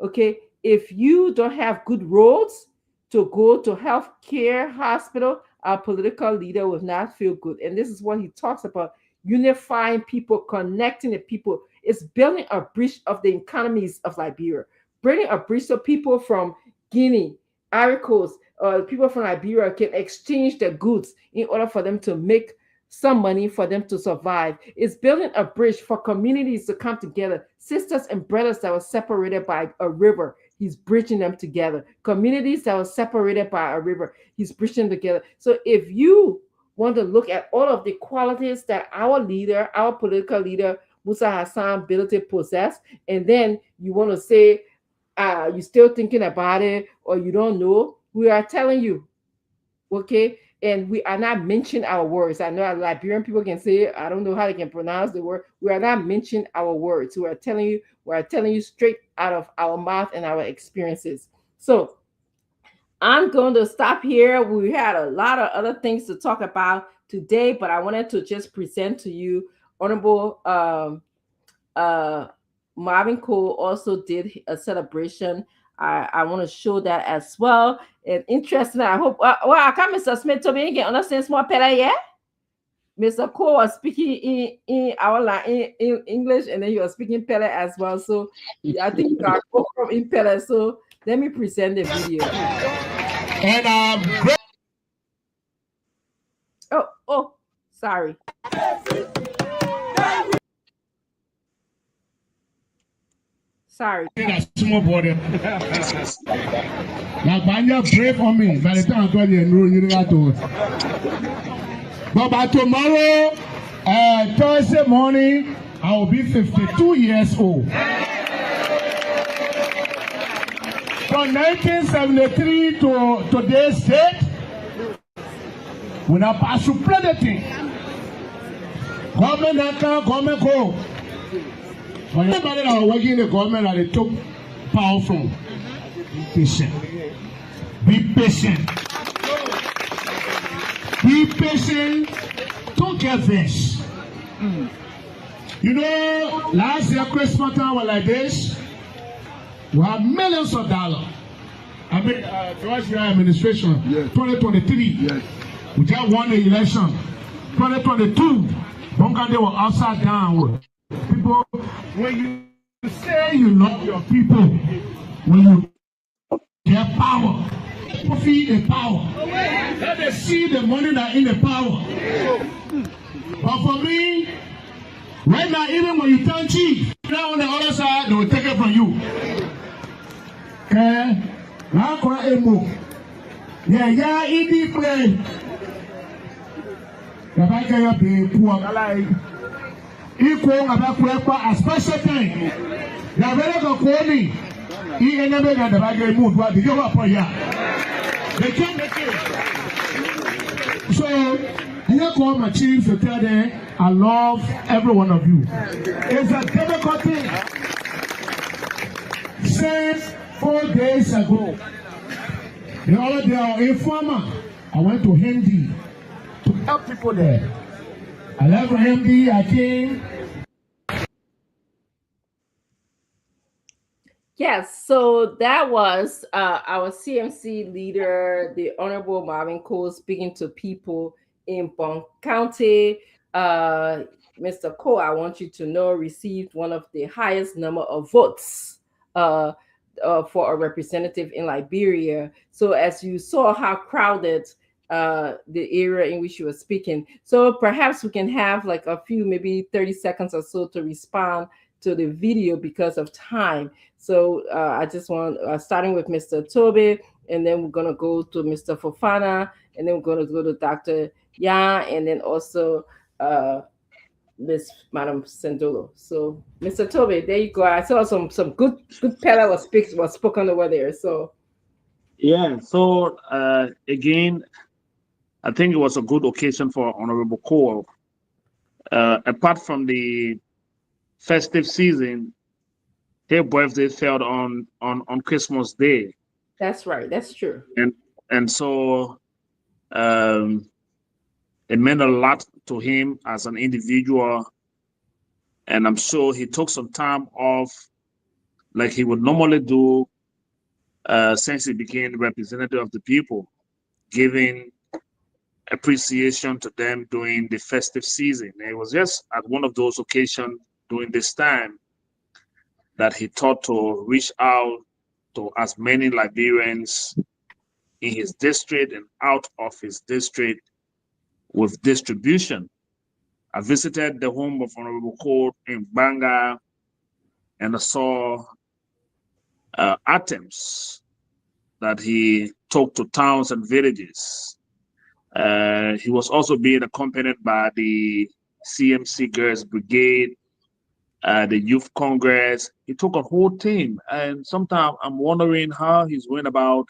S2: Okay. If you don't have good roads to go to health care hospital, our political leader will not feel good. And this is what he talks about: unifying people, connecting the people. It's building a bridge of the economies of Liberia, bringing a bridge so people from Guinea, Ivory Coast, people from Liberia can exchange their goods in order for them to make some money for them to survive. It's building a bridge for communities to come together. Sisters and brothers that were separated by a river, he's bridging them together. Communities that were separated by a river, he's bridging them together. So if you want to look at all of the qualities that our leader, our political leader, Musa Hassan Bildi possess, and then you want to say, you're still thinking about it or you don't know, we are telling you, okay? And we are not mentioning our words. I know Liberian people can say, I don't know how they can pronounce the word. We are not mentioning our words. We are telling you straight out of our mouth and our experiences. So I'm going to stop here. We had a lot of other things to talk about today, but I wanted to just present to you Honorable Marvin Cole also did a celebration. I want to show that as well. And interesting, I hope. Well, I can't, Mr. Smith, to be again, understand small pella, yeah? Mr. Cole was speaking in our line in English, and then you are speaking Pele as well. So I think you got go from in Pele. So let me present the video.
S10: And
S2: oh, sorry. Sorry.
S10: Small border. Now, Banya, pray for me. By the time I told you got to. But by tomorrow, Thursday morning, I will be 52 years old. From 1973 to today's date, we now pass through plenty. Government can, government go. But everybody that are working in the government are the top power from. Be patient. Be patient. Be patient. Don't get vexed. You know, last year Christmas time was like this. We have millions of dollars. I mean, towards your administration, yes. 2023, yes. We just won the election. 2022, Bongande was upside down. People, when you say you love your people, when you get power, people feel the power. Let them see the money that in the power. But for me, right now, even when you turn chief, now on the other side, they will take it from you. Okay? Now, yeah, easy play. The back of your poor. Equal about a special thing. Now, very good. He ain't never got the bag mood. What did you want for ya? They can't make it. So, here come my chief to tell them, I love every one of you. It's a difficult thing. Since 4 days ago, the other day, our informer, I went to Hindi to help people there. I left Hindi, I came.
S2: Yes, so that was our CMC leader, the Honorable Marvin Cole, speaking to people in Bond County. Mr. Cole, I want you to know, received one of the highest number of votes for a representative in Liberia. So as you saw how crowded the area in which you were speaking, so perhaps we can have like a few, maybe 30 seconds or so to respond to the video because of time. So I just want, starting with Mr. Toby, and then we're going to go to Mr. Fofana, and then we're going to go to Dr. Yang, and then also Miss Madam Sendolo. So Mr. Toby, there you go. I saw some good pella was spoken over there. So
S4: yeah, so again, I think it was a good occasion for Honorable Cole. Apart from the festive season, her birthday fell on Christmas Day.
S2: That's right. That's true.
S4: And so it meant a lot to him as an individual. And I'm sure he took some time off like he would normally do since he became representative of the people, giving appreciation to them during the festive season. And it was just at one of those occasions during this time that he thought to reach out to as many Liberians in his district and out of his district with distribution. I visited the home of Honorable Cole in Banga, and I saw items that he took to towns and villages. He was also being accompanied by the CMC Girls Brigade, the Youth Congress. He took a whole team, and sometimes I'm wondering how he's going about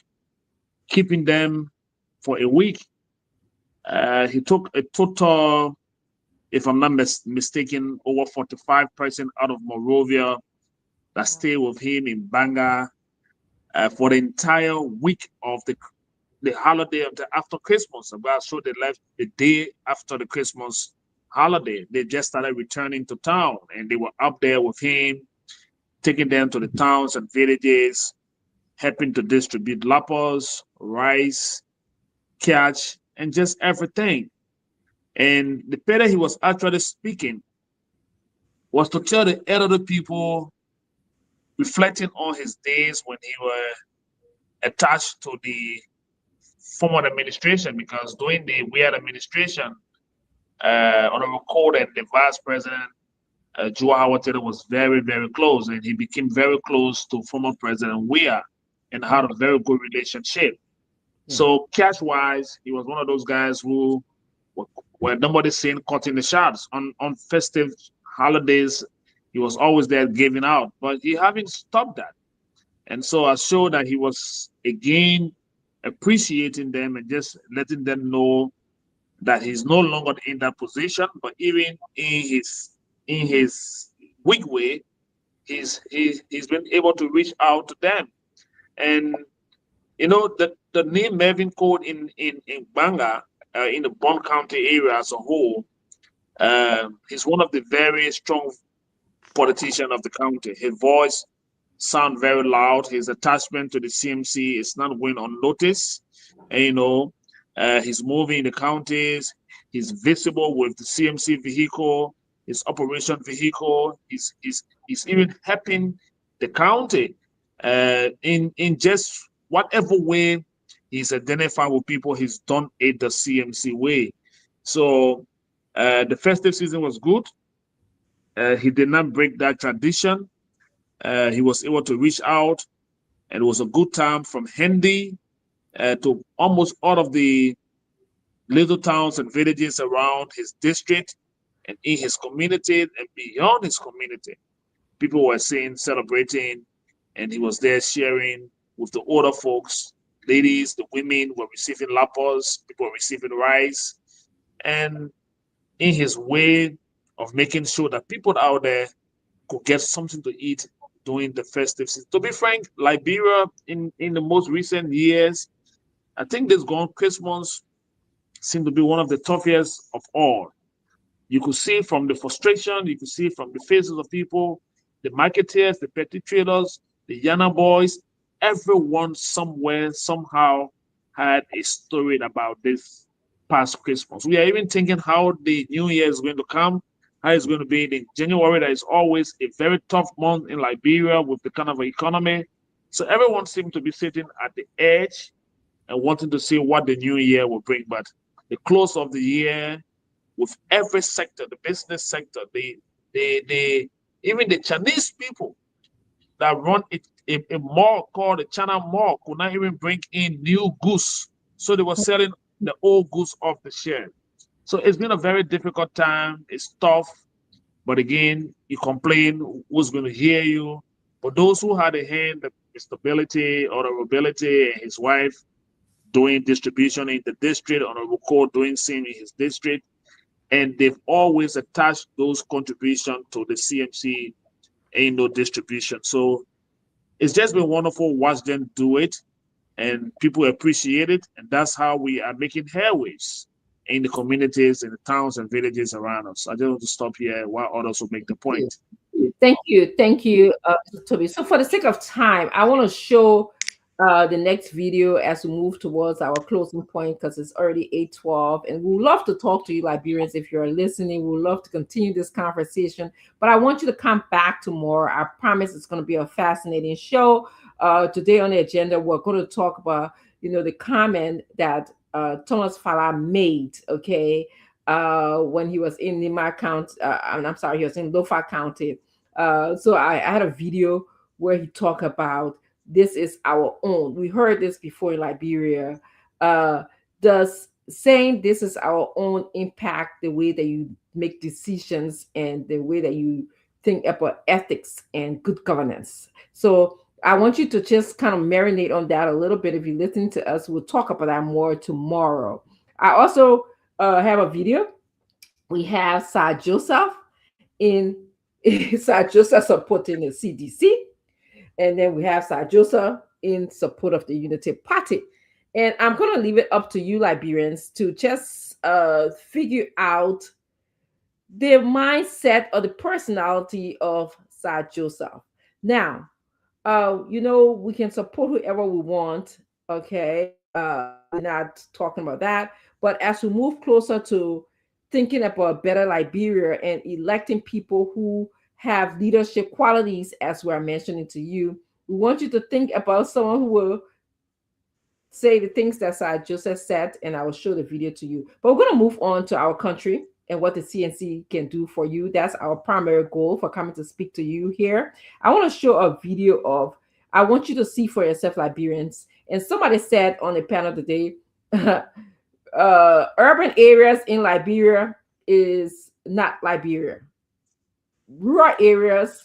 S4: keeping them for a week. He took a total, if I'm not mistaken, over 45% out of Monrovia that stayed with him in Banga for the entire week of the holiday of after Christmas. So they left the day after the Christmas holiday. They just started returning to town, and they were up there with him, taking them to the towns and villages, helping to distribute lappers, rice, catch, and just everything. And the better he was actually speaking was to tell the elderly people, reflecting on his days when he was attached to the former administration, because during the weird administration, Honorable Cole and the Vice President, Joe Howard Taylor, was very, very close, and he became very close to former President Weah and had a very good relationship. So cash-wise, he was one of those guys who were nobody seen cutting the shots. On festive holidays, he was always there giving out, but he haven't stopped that. And so I showed that he was, again, appreciating them and just letting them know that he's no longer in that position, but even in his weak way, he's been able to reach out to them. And you know, the name Mervyn Cole in Banga, in the Bond County area as a whole, he's one of the very strong politicians of the county. His voice sound very loud. His attachment to the CMC is not going unnoticed. And, you know, he's moving in the counties. He's visible with the CMC vehicle, his operation vehicle. He's even helping the county in just whatever way he's identified with people. He's done it the CMC way. So the festive season was good. He did not break that tradition. He was able to reach out, and it was a good time from Hindi to almost all of the little towns and villages around his district and in his community and beyond his community. People were celebrating and he was there sharing with the older folks. Ladies, the women were receiving lapos, people were receiving rice, and in his way of making sure that people out there could get something to eat during the festive season. To be frank, Liberia in the most recent years, I think this gone Christmas seemed to be one of the toughest of all. You could see from the frustration, you could see from the faces of people, the marketeers, the petty traders, the Yana boys, everyone somewhere, somehow had a story about this past Christmas. We are even thinking how the new year is going to come, how it's going to be in January. That is always a very tough month in Liberia with the kind of economy. So everyone seemed to be sitting at the edge and wanting to see what the new year will bring. But the close of the year, with every sector, the business sector, the even the Chinese people that run a mall called the China Mall could not even bring in new goods. So they were selling the old goods off the shelf. So it's been a very difficult time. It's tough. But again, you complain, who's going to hear you? But those who had a hand, the stability, honorability, and his wife doing distribution in the district, Honorable Cole doing same in his district, and they've always attached those contributions to the CMC distribution. So it's just been wonderful to watch them do it, and people appreciate it, and that's how we are making headways in the communities, in the towns and villages around us. I just want to stop here while others will make the point.
S2: Thank you, Mr. Toby. So for the sake of time, I want to show the next video as we move towards our closing point, because it's already 8:12, and we would love to talk to you Liberians. If you're listening, we would love to continue this conversation, but I want you to come back tomorrow. I promise it's going to be a fascinating show. Today on the agenda, we're going to talk about the comment that Thomas Fala made, okay, when he was in Nima County, I'm sorry, he was in Lofa County. So I had a video where he talked about this is our own. We heard this before in Liberia. Does saying this is our own impact the way that you make decisions and the way that you think about ethics and good governance? So I want you to just kind of marinate on that a little bit. If you listen to us, we'll talk about that more tomorrow. I also have a video. We have Sir Joseph in Sir Joseph supporting the CDC. And then we have Sir Joseph in support of the Unity Party. And I'm going to leave it up to you, Liberians, to just figure out the mindset or the personality of Sir Joseph. Now, we can support whoever we want, okay? We're not talking about that. But as we move closer to thinking about a better Liberia and electing people who have leadership qualities, as we're mentioning to you, we want you to think about someone who will say the things that Sir Joseph said, and I will show the video to you. But we're going to move on to our country and what the CNC can do for you. That's our primary goal for coming to speak to you here. I want to show a video of, I want you to see for yourself, Liberians. And somebody said on the panel today, urban areas in Liberia is not Liberia. Rural areas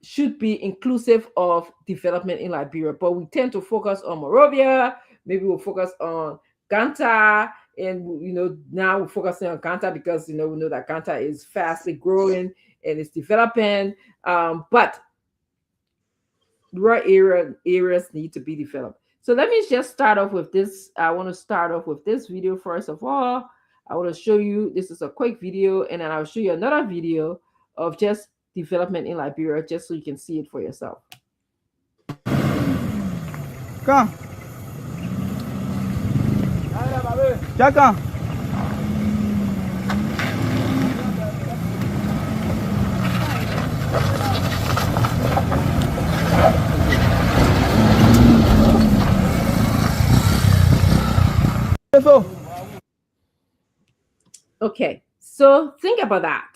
S2: should be inclusive of development in Liberia, but we tend to focus on Morovia. Maybe we'll focus on Ganta, and now we're focusing on Ganta because we know that Ganta is fastly growing and it's developing. But rural areas need to be developed. So let me just start off with this. I want to start off with this video first of all. I want to show you, this is a quick video, and then I'll show you another video of just development in Liberia, just so you can see it for yourself.
S11: Come. Jaka.
S2: Okay, so think about that.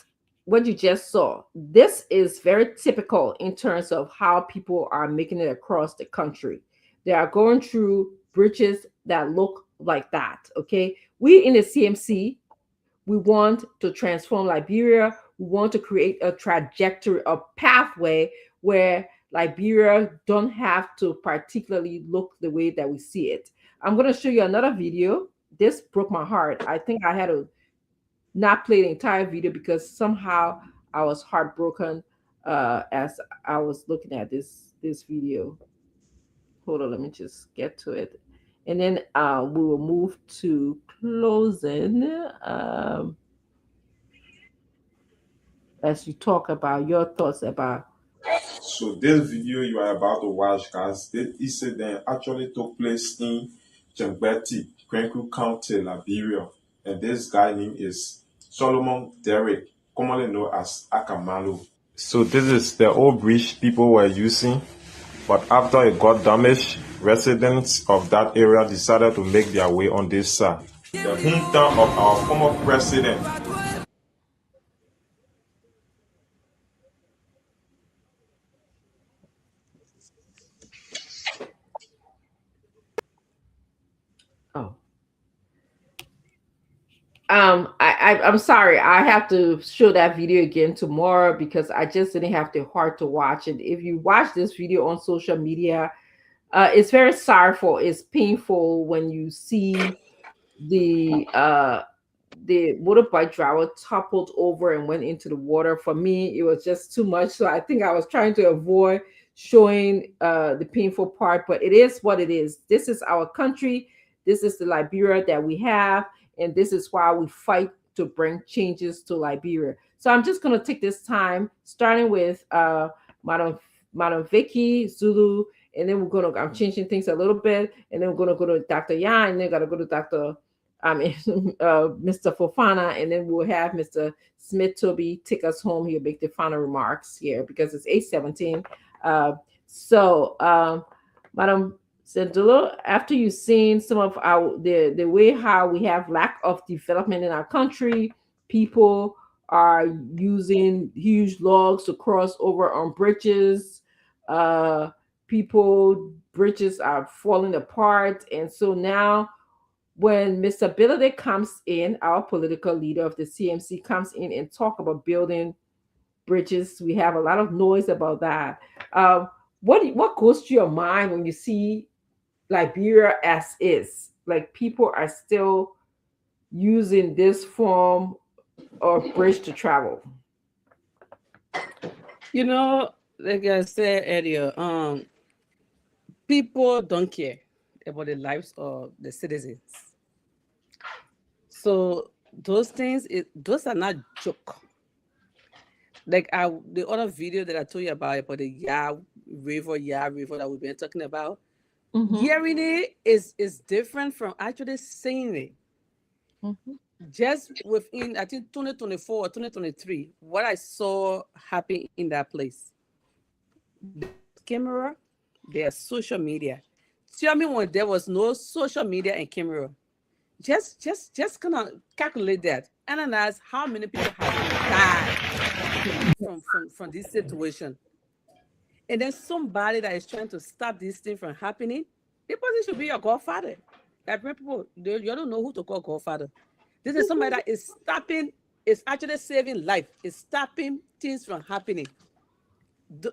S2: What you just saw, this is very typical in terms of how people are making it across the country. They are going through bridges that look like that, okay? We in the CMC, we want to transform Liberia. We want to create a trajectory, a pathway where Liberia don't have to particularly look the way that we see it. I'm going to show you another video. This broke my heart. I think I had to not play the entire video because somehow I was heartbroken as I was looking at this video. Hold on, let me just get to it. And then we will move to closing as you talk about your thoughts about.
S12: So this video you are about to watch, guys, this incident actually took place in Jangbeti, Kwenku County, Liberia. And this guy name is Solomon Derrick, commonly known as Akamalo. So this is the old bridge people were using, but after it got damaged, residents of that area decided to make their way on this side. The hometown of our former president.
S2: Oh. I'm sorry. I have to show that video again tomorrow because I just didn't have the heart to watch it. If you watch this video on social media, it's very sorrowful. It's painful when you see the motorbike driver toppled over and went into the water. For me, it was just too much. So I think I was trying to avoid showing the painful part, but it is what it is. This is our country. This is the Liberia that we have. And this is why we fight to bring changes to Liberia. So I'm just going to take this time, starting with Madam Vicky Zulu, and then I'm changing things a little bit, and then we're going to go to Dr. Yan, and then got to go to Mr. Fofana, and then we'll have Mr. Smith Toby take us home. He'll make the final remarks here because it's 8:17. Madam Sendulo, after you've seen some of the way how we have lack of development in our country, people are using huge logs to cross over on bridges. Bridges are falling apart. And so now when Mr. Bilade comes in, our political leader of the CMC comes in and talk about building bridges, we have a lot of noise about that. What goes to your mind when you see Liberia as is? Like, people are still using this form of bridge to travel.
S9: You know, like I said earlier, people don't care about the lives of the citizens. So those things, those are not joke. Like the other video that I told you about the Ya River that we've been talking about. Mm-hmm. Hearing it is different from actually seeing it. Mm-hmm. Just within, I think, 2024 or 2023, what I saw happen in that place. The camera, there's social media. Tell me when there was no social media and camera. Just kind of calculate that. Analyze how many people have died from this situation. And then somebody that is trying to stop this thing from happening, the person should be your godfather. Like, people, you don't know who to call godfather. This is somebody that is stopping, is actually saving life, is stopping things from happening.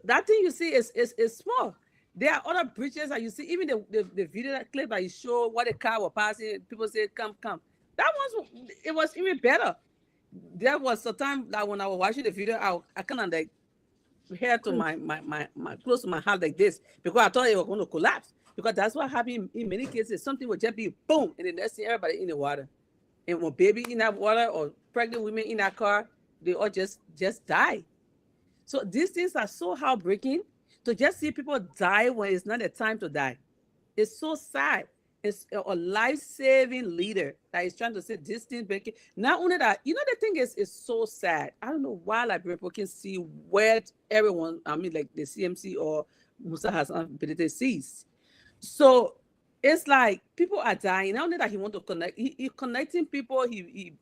S9: That thing you see is small. There are other bridges that you see, even the video that clip that you show what the car was passing, people say, come. That it was even better. There was a time that when I was watching the video, I kind of like hair to my close to my heart like this, because I thought it was going to collapse. Because that's what happened in many cases. Something would just be boom, and the next thing, everybody in the water. And when baby in that water or pregnant women in that car, they all just die. So these things are so heartbreaking to just see people die when it's not the time to die. It's so sad. It's a life-saving leader that is trying to say this thing breaking. Not only that, the thing is, it's so sad. I don't know why Liberia people can see where everyone, like the CMC or Musa Hassan ability sees. So it's like people are dying. Not only that he wants to connect, he connecting people, he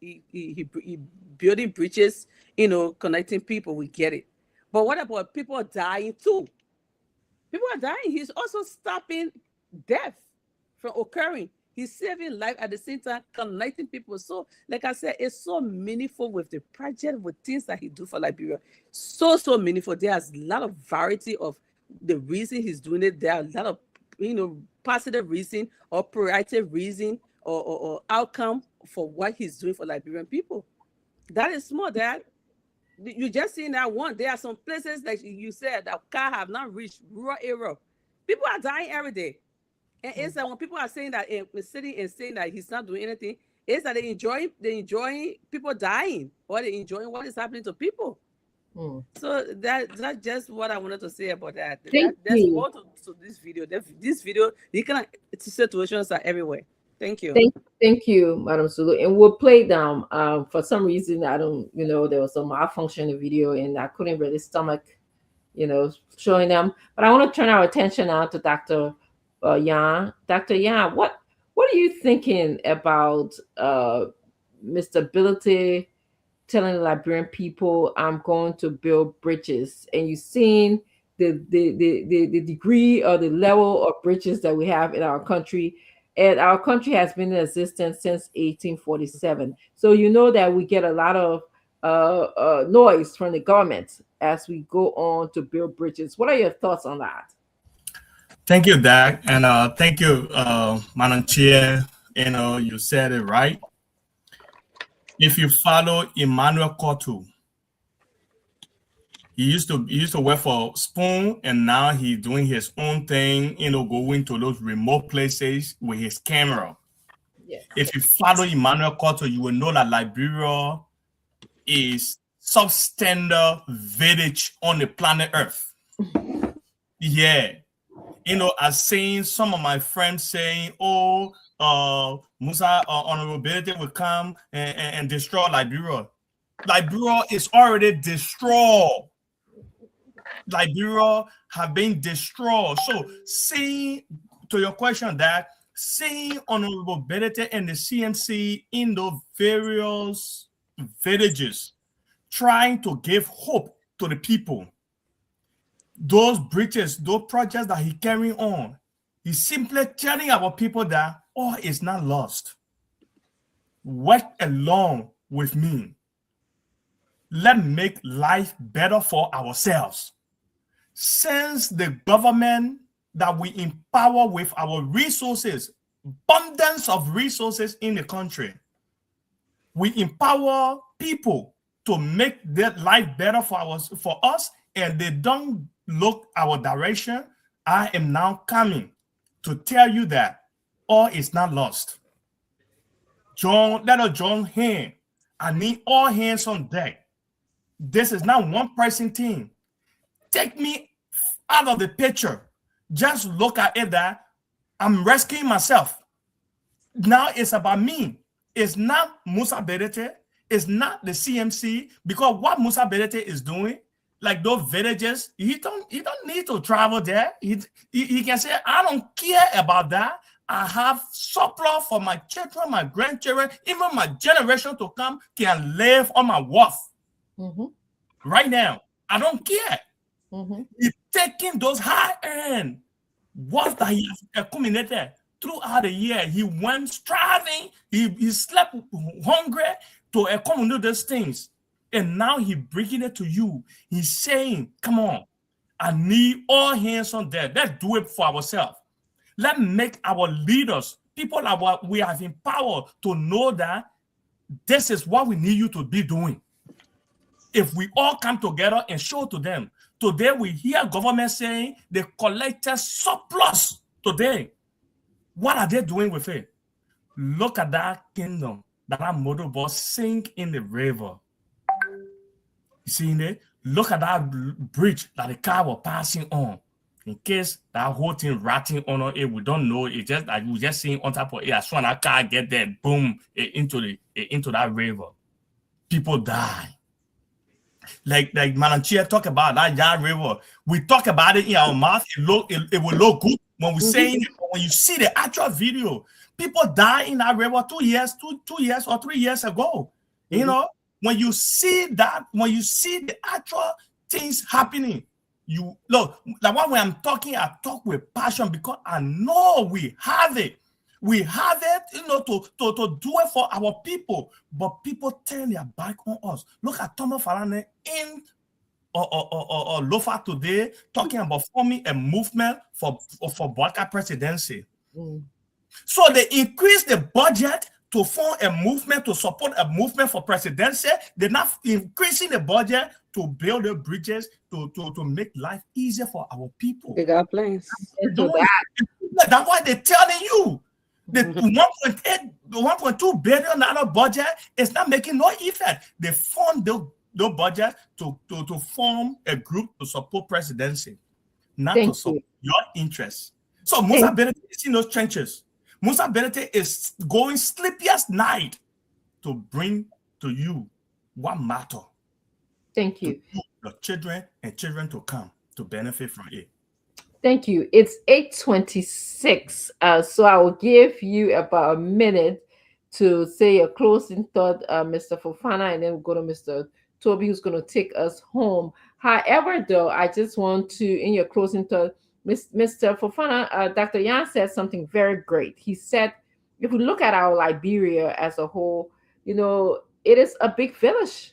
S9: building bridges, connecting people, we get it. But what about people dying too? People are dying. He's also stopping death from occurring. He's saving life at the same time, connecting people. So, like I said, it's so meaningful with the project, with things that he do for Liberia. So meaningful. There's a lot of variety of the reason he's doing it. There are a lot of, positive reason or proactive reason or outcome for what he's doing for Liberian people. That is small, Dad. You just seen that one. There are some places that you said that car have not reached rural area. People are dying every day. And it's that when people are saying that in sitting and saying that he's not doing anything, it's that they enjoy people dying, or they enjoying what is happening to people. So that's just what I wanted to say about that. There's more to this video. This video, these kind of situations are everywhere. Thank you.
S2: Thank you, Madam Sulu. And we'll play them. For some reason, I don't, there was some malfunction in the video, and I couldn't really stomach, showing them. But I want to turn our attention now to Dr. Yan. Dr. Yan, what are you thinking about Mr. Ability telling the Liberian people, I'm going to build bridges, and you've seen the degree or the level of bridges that we have in our country, and our country has been in existence since 1847. So that we get a lot of noise from the government as we go on to build bridges. What are your thoughts on that?
S6: Thank you, Dak, and thank you, Madam Chair. You said it right. If you follow Emmanuel Kotu, he used to work for Spoon, and now he's doing his own thing, going to those remote places with his camera.
S2: Yes.
S6: If you follow Emmanuel Kotu, you will know that Liberia is substandard village on the planet Earth. Yeah. I've seen some of my friends saying, Musa Honorability will come and destroy Liberia. Liberia is already destroyed. Liberia have been destroyed. So, seeing to your question, that seeing Honorability and the CMC in the various villages, trying to give hope to the people. Those bridges, those projects that he carrying on, he's simply telling our people that all is not lost. Work along with me. Let's make life better for ourselves. Since the government that we empower with our resources, abundance of resources in the country, we empower people to make their life better for us, and they don't look our direction. I am now coming to tell you that all is not lost. Let us join hands. I need all hands on deck. This is not one person team. Take me out of the picture. Just look at it that I'm rescuing myself. Now it's about me. It's not Musa Berete. It's not the CMC, because what Musa Berete is doing, like those villages, he don't need to travel there. He can say, I don't care about that. I have surplus for my children, my grandchildren, even my generation to come can live on my wealth. Right now. I don't care. He's taking those high-end wealth that he has accumulated throughout the year. He went striving. He slept hungry to accumulate those things. And now he's bringing it to you. He's saying, come on, I need all hands on deck. Let's do it for ourselves. Let's make our leaders, people that we have empowered, to know that this is what we need you to be doing. If we all come together and show to them. Today we hear government saying they collected surplus today. What are they doing with it? Look at that kingdom that motorboat sink in the river. You see it? Look at that bridge that the car was passing on. In case that whole thing ratting on it, we don't know. It's just like we just seeing on top of it. As soon as that car get there, boom, into that river. People die. Like Malanchia talk about that Yard River. We talk about it in our mouth. It will look good when we saying it. When you see the actual video, people die in that river 2 years or 3 years ago. You know, when you see that, when you see the actual things happening, you look like when I'm talking, I talk with passion because I know we have it. We have it, you know, to do it for our people, but people turn their back on us. Look at Thomas Falane in or Lofa today talking about forming a movement for Vodka presidency. So they increase the budget to form a movement, to support a movement for presidency. They're not increasing the budget to build the bridges to make life easier for our people.
S9: They got plans.
S6: That's why they're telling you the 1.2 billion budget is not making no effect. They fund the budget to form a group to support presidency, not to support your interests. So Musa Benete is in those trenches. Musa Benete is going sleepiest night to bring to you what matter.
S2: Thank you.
S6: Your children and children to come to benefit from it.
S2: Thank you. It's 8:26. So I will give you about a minute to say a closing thought, Mr. Fofana, and then we'll go to Mr. Toby, who's going to take us home. However, though, I just want to, in your closing thought, Mr. Fofana, Dr. Yan said something very great. He said, if we look at our Liberia as a whole, it is a big village,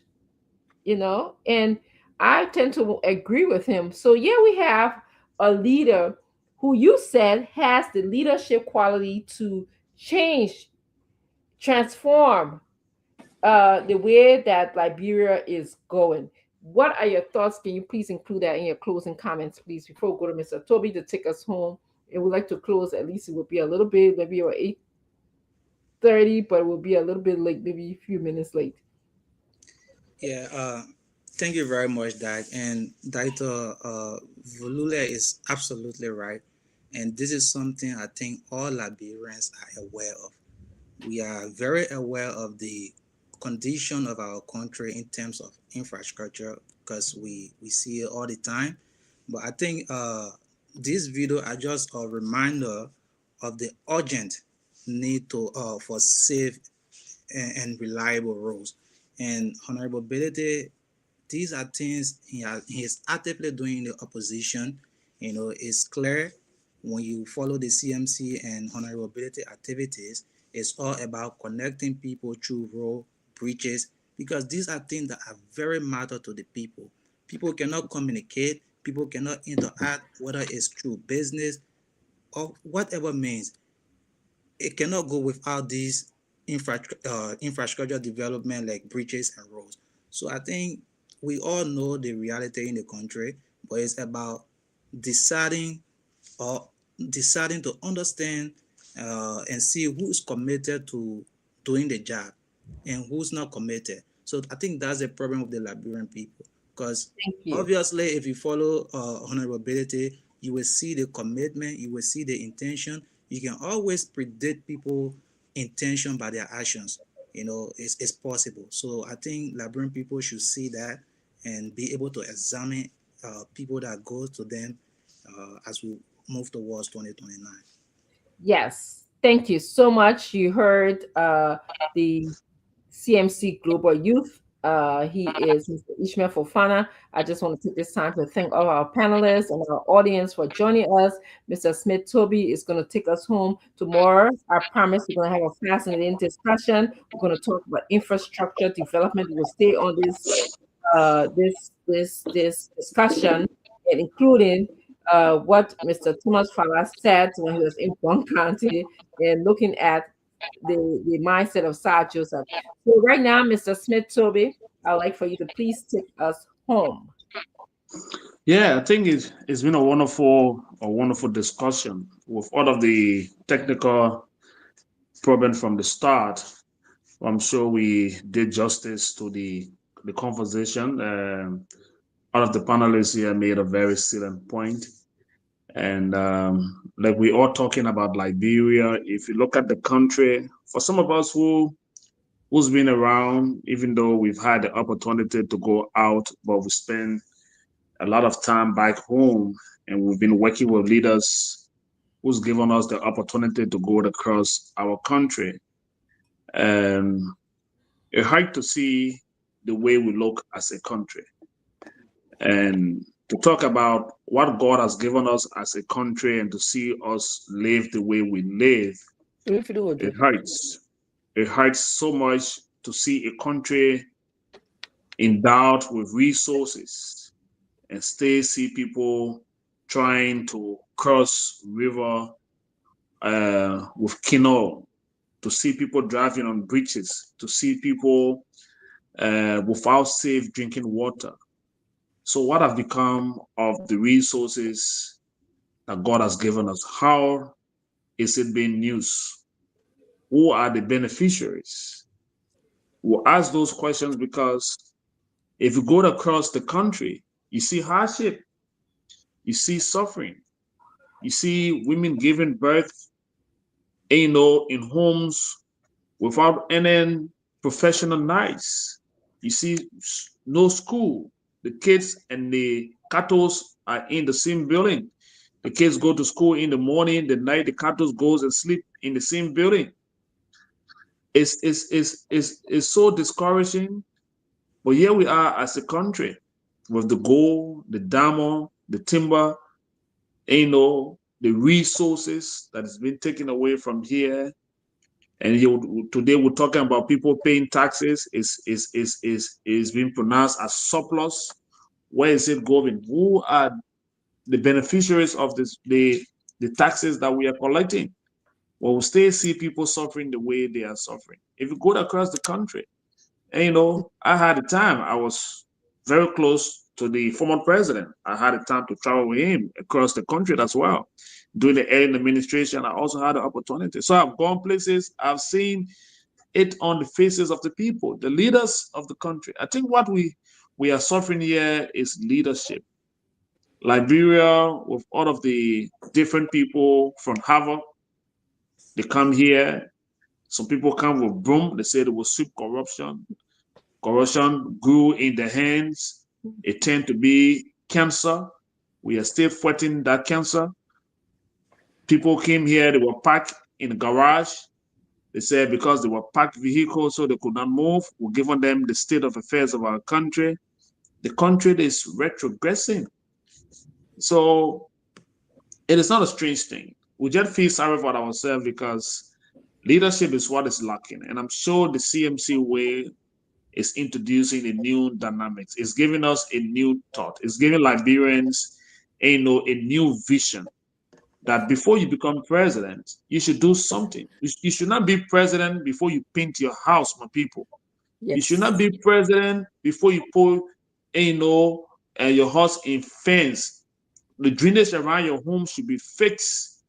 S2: and I tend to agree with him. So, yeah, we have a leader who you said has the leadership quality to transform the way that Liberia is going. What are your thoughts? Can you please include that in your closing comments, please, before we go to Mr. Toby to take us home? And we'd like to close, at least it would be a little bit, maybe 8:30, but it will be a little bit late, maybe a few minutes late.
S5: Yeah, thank you very much, Dag. And Dr. Volule is absolutely right. And this is something I think all Liberians are aware of. We are very aware of the condition of our country in terms of infrastructure because we see it all the time. But I think this video are just a reminder of the urgent need for safe and reliable roads. And Honorable Belete, these are things he is actively doing in the opposition. It's clear when you follow the CMC and Honorable Belete activities, it's all about connecting people through road bridges, because these are things that are very matter to the people. People cannot communicate, people cannot interact, whether it's through business or whatever means. It cannot go without these infrastructure development like bridges and roads. So I think we all know the reality in the country, but it's about deciding to understand and see who's committed to doing the job and who's not committed. So I think that's the problem with the Liberian people, because obviously if you follow honorability, you will see the commitment, you will see the intention. You can always predict people's intention by their actions. It's possible. So I think Liberian people should see that and be able to examine people that go to them as we move towards 2029.
S2: Yes, thank you so much. You heard the CMC Global Youth. He is Mr. Ishmael Fofana. I just want to take this time to thank all our panelists and our audience for joining us. Mr. Smith Toby is going to take us home tomorrow. I promise we're going to have a fascinating discussion. We're going to talk about infrastructure development. We'll stay on this discussion, and including what Mr. Thomas Fala said when he was in Bon County and looking at the mindset of Sir Joseph. So right now, Mr. Smith Toby, I'd like for you to please take us home.
S4: Yeah, I think it's been a wonderful discussion with all of the technical problems from the start. I'm sure we did justice to the conversation. All of the panelists here made a very salient point. And like we are talking about Liberia, if you look at the country, for some of us who's been around, even though we've had the opportunity to go out, but we spend a lot of time back home, and we've been working with leaders who's given us the opportunity to go across our country. It's hard to see the way we look as a country. And to talk about what God has given us as a country and to see us live the way we live, it hurts. It hurts so much to see a country endowed with resources and still see people trying to cross river with canoe, to see people driving on bridges, to see people without safe drinking water. So what have become of the resources that God has given us? How is it being used? Who are the beneficiaries? We'll ask those questions because if you go across the country, you see hardship, you see suffering, you see women giving birth, in homes without any professional nights. You see no school. The kids and the cattle are in the same building. The kids go to school in the morning, the night the cattle goes and sleep in the same building. It's so discouraging. But here we are as a country with the gold, the diamond, the timber, the resources that has been taken away from here. And today we're talking about people paying taxes is being pronounced as surplus. Where is it going? Who are the beneficiaries of the taxes that we are collecting? Well, we still see people suffering the way they are suffering. If you go across the country, and I had a time, I was very close to the former president. I had a time to travel with him across the country as well. During the early administration, I also had the opportunity. So I've gone places, I've seen it on the faces of the people, the leaders of the country. I think what we are suffering here is leadership. Liberia, with all of the different people from Harvard, they come here. Some people come with broom. They say they will sweep corruption. Corruption grew in the hands. It tend to be cancer. We are still fighting that cancer. People came here, they were parked in the garage. They said because they were parked vehicles, so they could not move. We're giving them the state of affairs of our country. The country is retrogressing. So it is not a strange thing. We just feel sorry for ourselves because leadership is what is lacking. And I'm sure the CMC way is introducing a new dynamics. It's giving us a new thought. It's giving Liberians, a new vision that before you become president, you should do something. You should not be president before you paint your house, my people.
S9: Yes.
S4: You should not be president before you put, your house in fence. The drainage around your home should be fixed.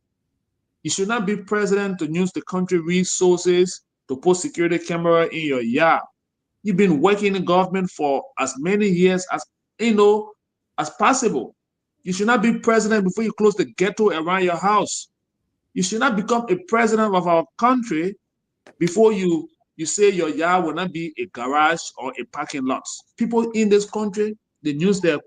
S4: You should not be president to use the country resources to put security camera in your yard. You've been working in government for as many years as as possible. You should not be president before you close the ghetto around your house. You should not become a president of our country before you say your yard will not be a garage or a parking lot. People in this country, they use their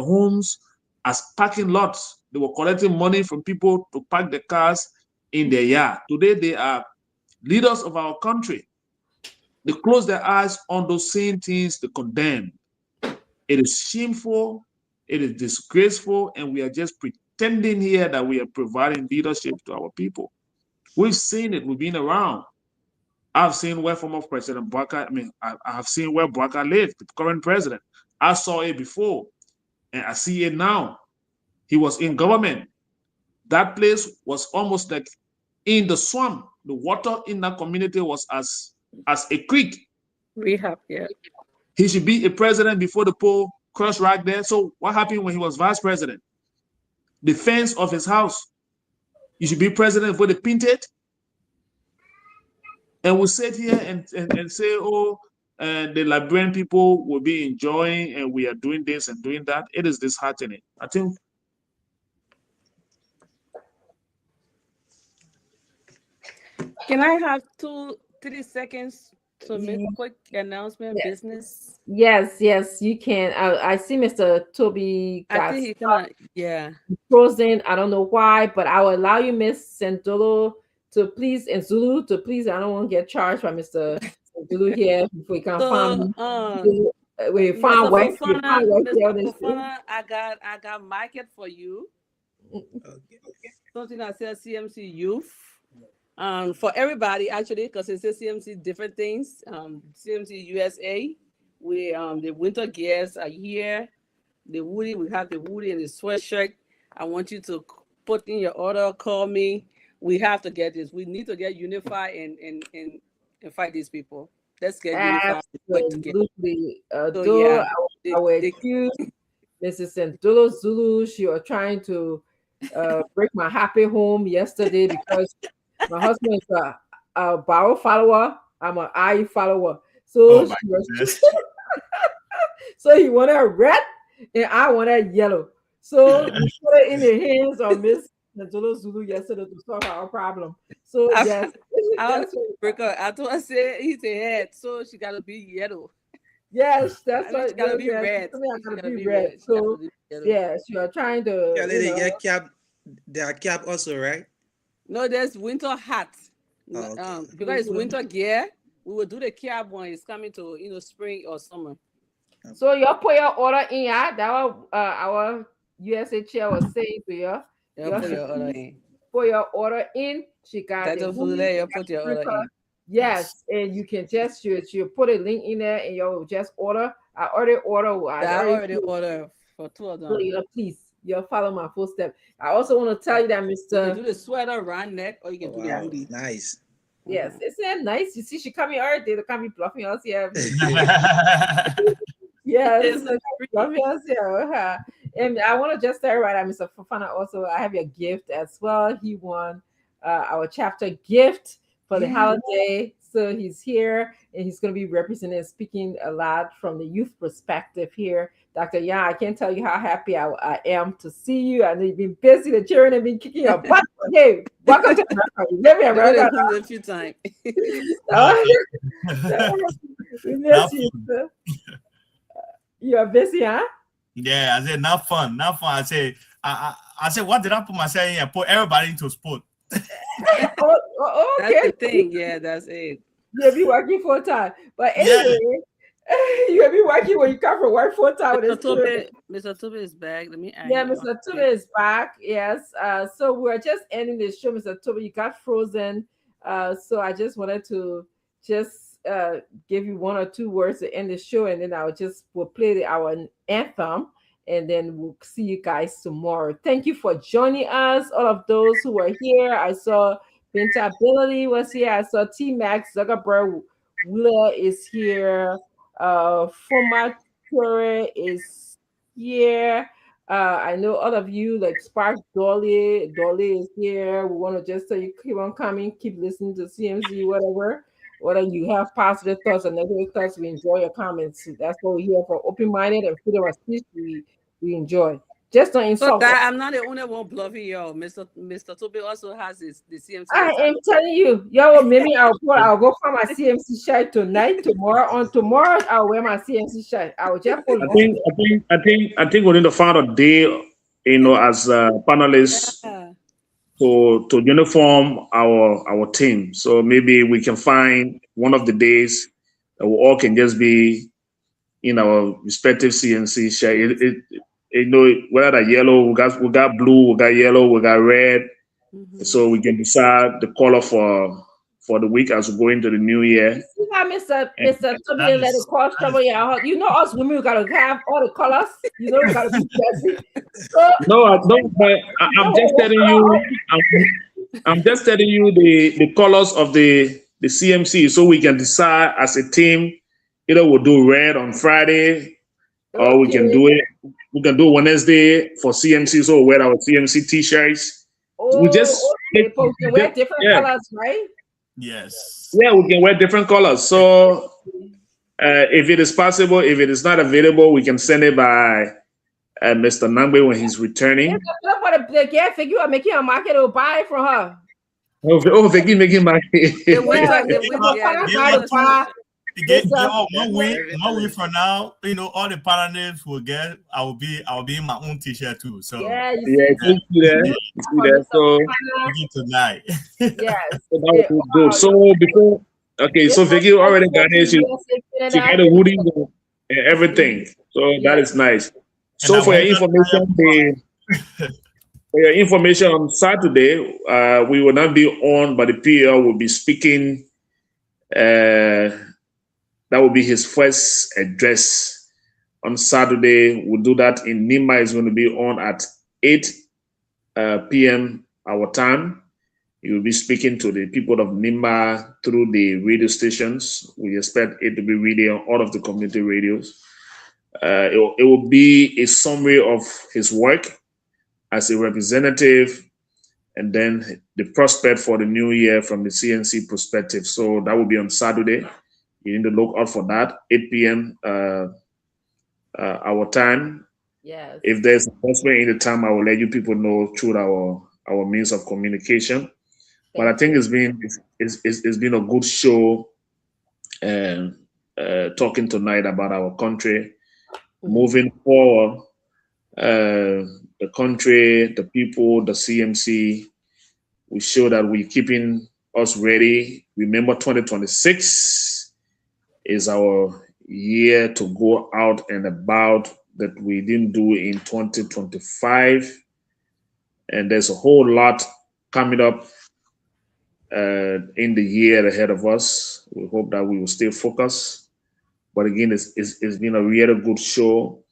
S4: homes as parking lots. They were collecting money from people to park their cars in their yard. Today, they are leaders of our country. They close their eyes on those same things they condemn. It is shameful, it is disgraceful, and we are just pretending here that we are providing leadership to our people. We've seen it, we've been around. I've seen where former President Baka, I have seen where Baka lived, the current president. I saw it before, and I see it now. He was in government. That place was almost like in the swamp. The water in that community was as a creek.
S9: Rehab, yeah.
S4: He should be a president before the pole crushed right there. So what happened when he was vice president? The fence of his house. You should be president before they paint it. And we sit here and say, the Liberian people will be enjoying and we are doing this and doing that. It is disheartening. I think.
S9: Can I have 30 seconds to make a quick announcement?
S2: Yes.
S9: Business.
S2: Yes, you can. I see Mr. Toby
S9: I
S2: got
S9: think he kind of
S2: frozen. I don't know why, but I will allow you, Miss Santolo, to please, and Zulu to please. I don't want to get charged by Mr. Santolo here before he can't find me. We find work.
S9: Mr. Fofana, I got market for you. Something that says CMC Youth. For everybody, actually, because it says CMC different things. CMC USA, we the winter gears are here. the Woody. We have the Woody and the sweatshirt. I want you to put in your order. Call me. We have to get this. We need to get unified and fight these people. Let's get unified. Work together.
S2: Absolutely.
S9: So
S2: Though
S9: yeah,
S2: I would accuse Mrs. Santolo Zulu, she was trying to break my happy home yesterday because my husband is a Barrow follower. I'm an I follower. So
S6: my
S2: she was,
S6: goodness.
S2: so he wanted red and I wanted yellow. So we put it in the hands of Miss Santolo Zulu yesterday to solve our problem. So yes,
S9: I told her say he's a head, so she gotta be yellow.
S2: yes, that's
S9: I mean,
S2: what
S9: she gotta be
S2: yes,
S9: red.
S2: I mean, I
S9: She
S2: gotta
S9: gotta
S2: be
S9: be
S2: red.
S9: red. She gotta
S2: So
S9: be yellow.
S2: yes, you are trying to
S5: Yeah,
S2: you
S5: lady,
S2: know,
S5: get cap. There are cap also, right?
S9: No, there's winter hat.
S5: Oh, okay.
S9: Because it's winter gear, we will do the cab when it's coming to spring or summer.
S2: so you put your order in, yeah. That was our USA chair was saying to you.
S9: You put your order in.
S2: Put your order in. She got
S9: That
S2: the
S9: the
S2: hoodie,
S9: food there,
S2: she
S9: you
S2: got
S9: put
S2: the
S9: your order
S2: sprinkler.
S9: in.
S2: Yes, and you can just you put a link in there and you'll just order. I already
S9: order for 2 of them.
S2: So, please, you'll follow my footsteps. I also want to tell you that
S9: You
S2: Mr.
S9: can do the sweater round neck or you can do the
S5: Wow,
S9: hoodie.
S5: nice.
S2: Yes, isn't that nice? You see, she coming every day to come be bluffing us here. Yes, bluffing us here. And I want to just tell you right now, Mr. Fofana, also, I have your gift as well. He won our chapter gift for the holiday. So he's here and he's going to be representing, speaking a lot from the youth perspective here. Dr. Yang, I can't tell you how happy I am to see you. I know you've been busy. The children have been kicking your butt. Hey, welcome to America. You live in America.
S9: A few times.
S2: We miss you, sir. You are busy, huh?
S6: Yeah, I said not fun. I said, I said, what did I put myself in? I put everybody into sport.
S2: Okay.
S9: That's the thing. Yeah, that's it.
S2: You'll be working full time. But anyway, you'll be working when you come from work full time.
S9: Mr. Tobe is back. Let me add.
S2: Yeah, Mr. Tobe is back. Yes. So we're just ending the show, Mr. Tobe. You got frozen. So I just wanted to just give you 1 or 2 words to end the show, and then we'll play our anthem, and then we'll see you guys tomorrow. Thank you for joining us, all of those who were here. I saw Binta Ability was here. I saw T Max Zuckerberg Wheeler is here. Format Ture is here. I know all of you, like Spark Dolly is here. We want to just tell you, keep on coming, keep listening to CMC, whatever. Whether you have positive thoughts or negative thoughts, we enjoy your comments. That's what we're here for. Open-minded and freedom of speech, we enjoy. Just don't insult.
S9: So I'm not the only one bluffing y'all. Mr. Tobe also has the CMC.
S2: I am telling you, y'all. Maybe I'll go for my CMC shirt tonight. Tomorrow I'll wear my CMC shirt. I will just.
S4: I think we need to find a day, as panelists.
S9: Yeah.
S4: To uniform our team. So maybe we can find one of the days that we all can just be in our respective CNC shirt. Whether that yellow, we got blue, we got yellow, we got red. Mm-hmm. So we can decide the color for the week as we go into the new year.
S2: You see how Mr. Tobe let it cause trouble your heart. You know us women, we gotta have all the colors. You know, we gotta be dressy. So,
S4: no, I don't. But I'm just telling you. I'm just telling you the colors of the CMC, so we can decide as a team. Either we'll do red on Friday, or we can do it. We can do Wednesday for CMC, so we'll wear our CMC t-shirts. We just
S2: we can wear different colors, right?
S6: Yes.
S4: Yeah, we can wear different colors. So if it is possible, if it is not available, we can send it by Mr. Nangbe when he's returning.
S2: You are making a market or buy from her.
S4: Vicky making market.
S6: One week from now, all the partners will get. I will be in my own t-shirt too. So
S4: you see that. So
S6: tonight.
S2: Yes.
S4: So that would be good. So before, so Vicky already got it. She got a hoodie and everything. So that is nice. So for your information, on Saturday, we will not be on, but the PL will be speaking. That will be his first address on Saturday. We'll do that in Nimba. Is going to be on at 8 p.m. our time. You will be speaking to the people of Nimba through the radio stations. We expect it to be really on all of the community radios. It will be a summary of his work as a representative, and then the prospect for the new year from the CNC perspective. So that will be on Saturday. You need to look out for that, 8 p.m. Our time.
S2: Yes.
S4: If there's a announcement in the time, I will let you people know through our means of communication. But I think it's been a good show, talking tonight about our country. Moving forward, the country, the people, the CMC, we show that we're keeping us ready. Remember, 2026 is our year to go out and about that we didn't do in 2025. And there's a whole lot coming up in the year ahead of us. We hope that we will stay focused. But again, it's been a really good show.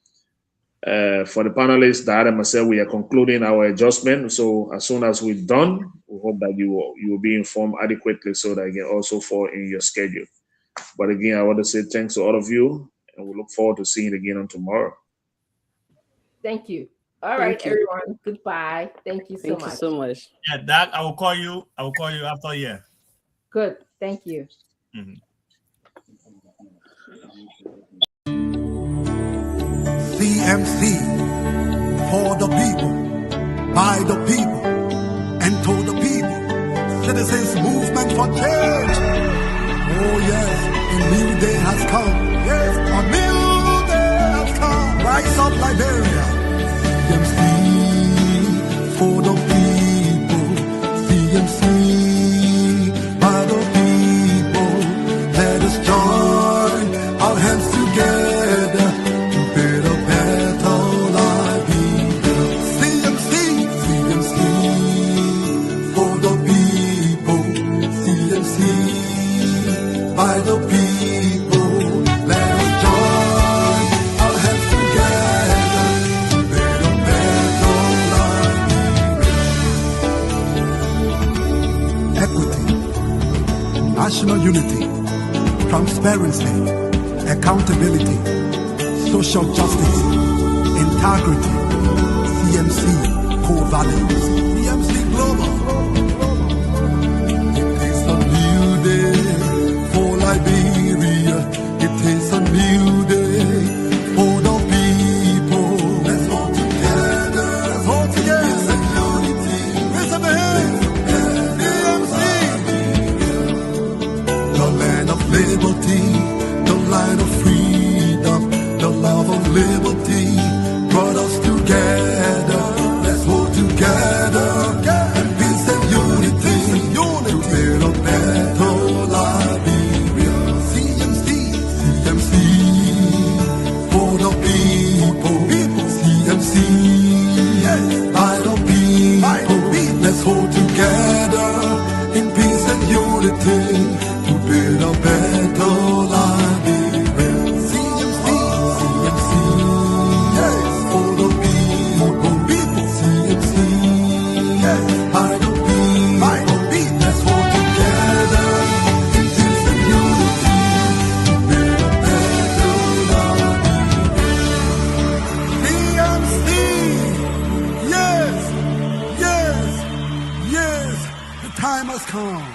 S4: For the panelists, Dad and myself, we are concluding our adjustment. So as soon as we're done, we hope that you will be informed adequately so that you can also fall in your schedule. But again, I want to say thanks to all of you, and we look forward to seeing you again on tomorrow.
S2: Thank you. All right, everyone. Goodbye. Thank you so much.
S9: Thank you so much.
S6: Yeah, Doc, I will call you. I will call you after a year.
S2: Good. Thank you.
S1: CMC for the people, by the people, and to the people. Citizens movement for change. Oh yes, a new day has come. Yes, a new day has come. Rise up, Liberia. CMC for the people. CMC by the people. Let us join our hands together. By the people, let us join our hands together to build a better Liberia. Equity, national unity, transparency, accountability, social justice, integrity, CMC core values, CMC global. Liberia, it is a new day for the people. Let's hold together, let's hold together. It's a unity, raise up a hand. DMC, the land of liberty, the land of freedom, the love of liberty brought us together. Let's hold together, and peace and unity, to build a better life. Let's hold together in peace and unity to build a better Liberia. CMC, yes, for the people, CMC, yes, by the people. Let's hold together in peace and unity to build a better Liberia. CMC, yes. Yes, the time has come.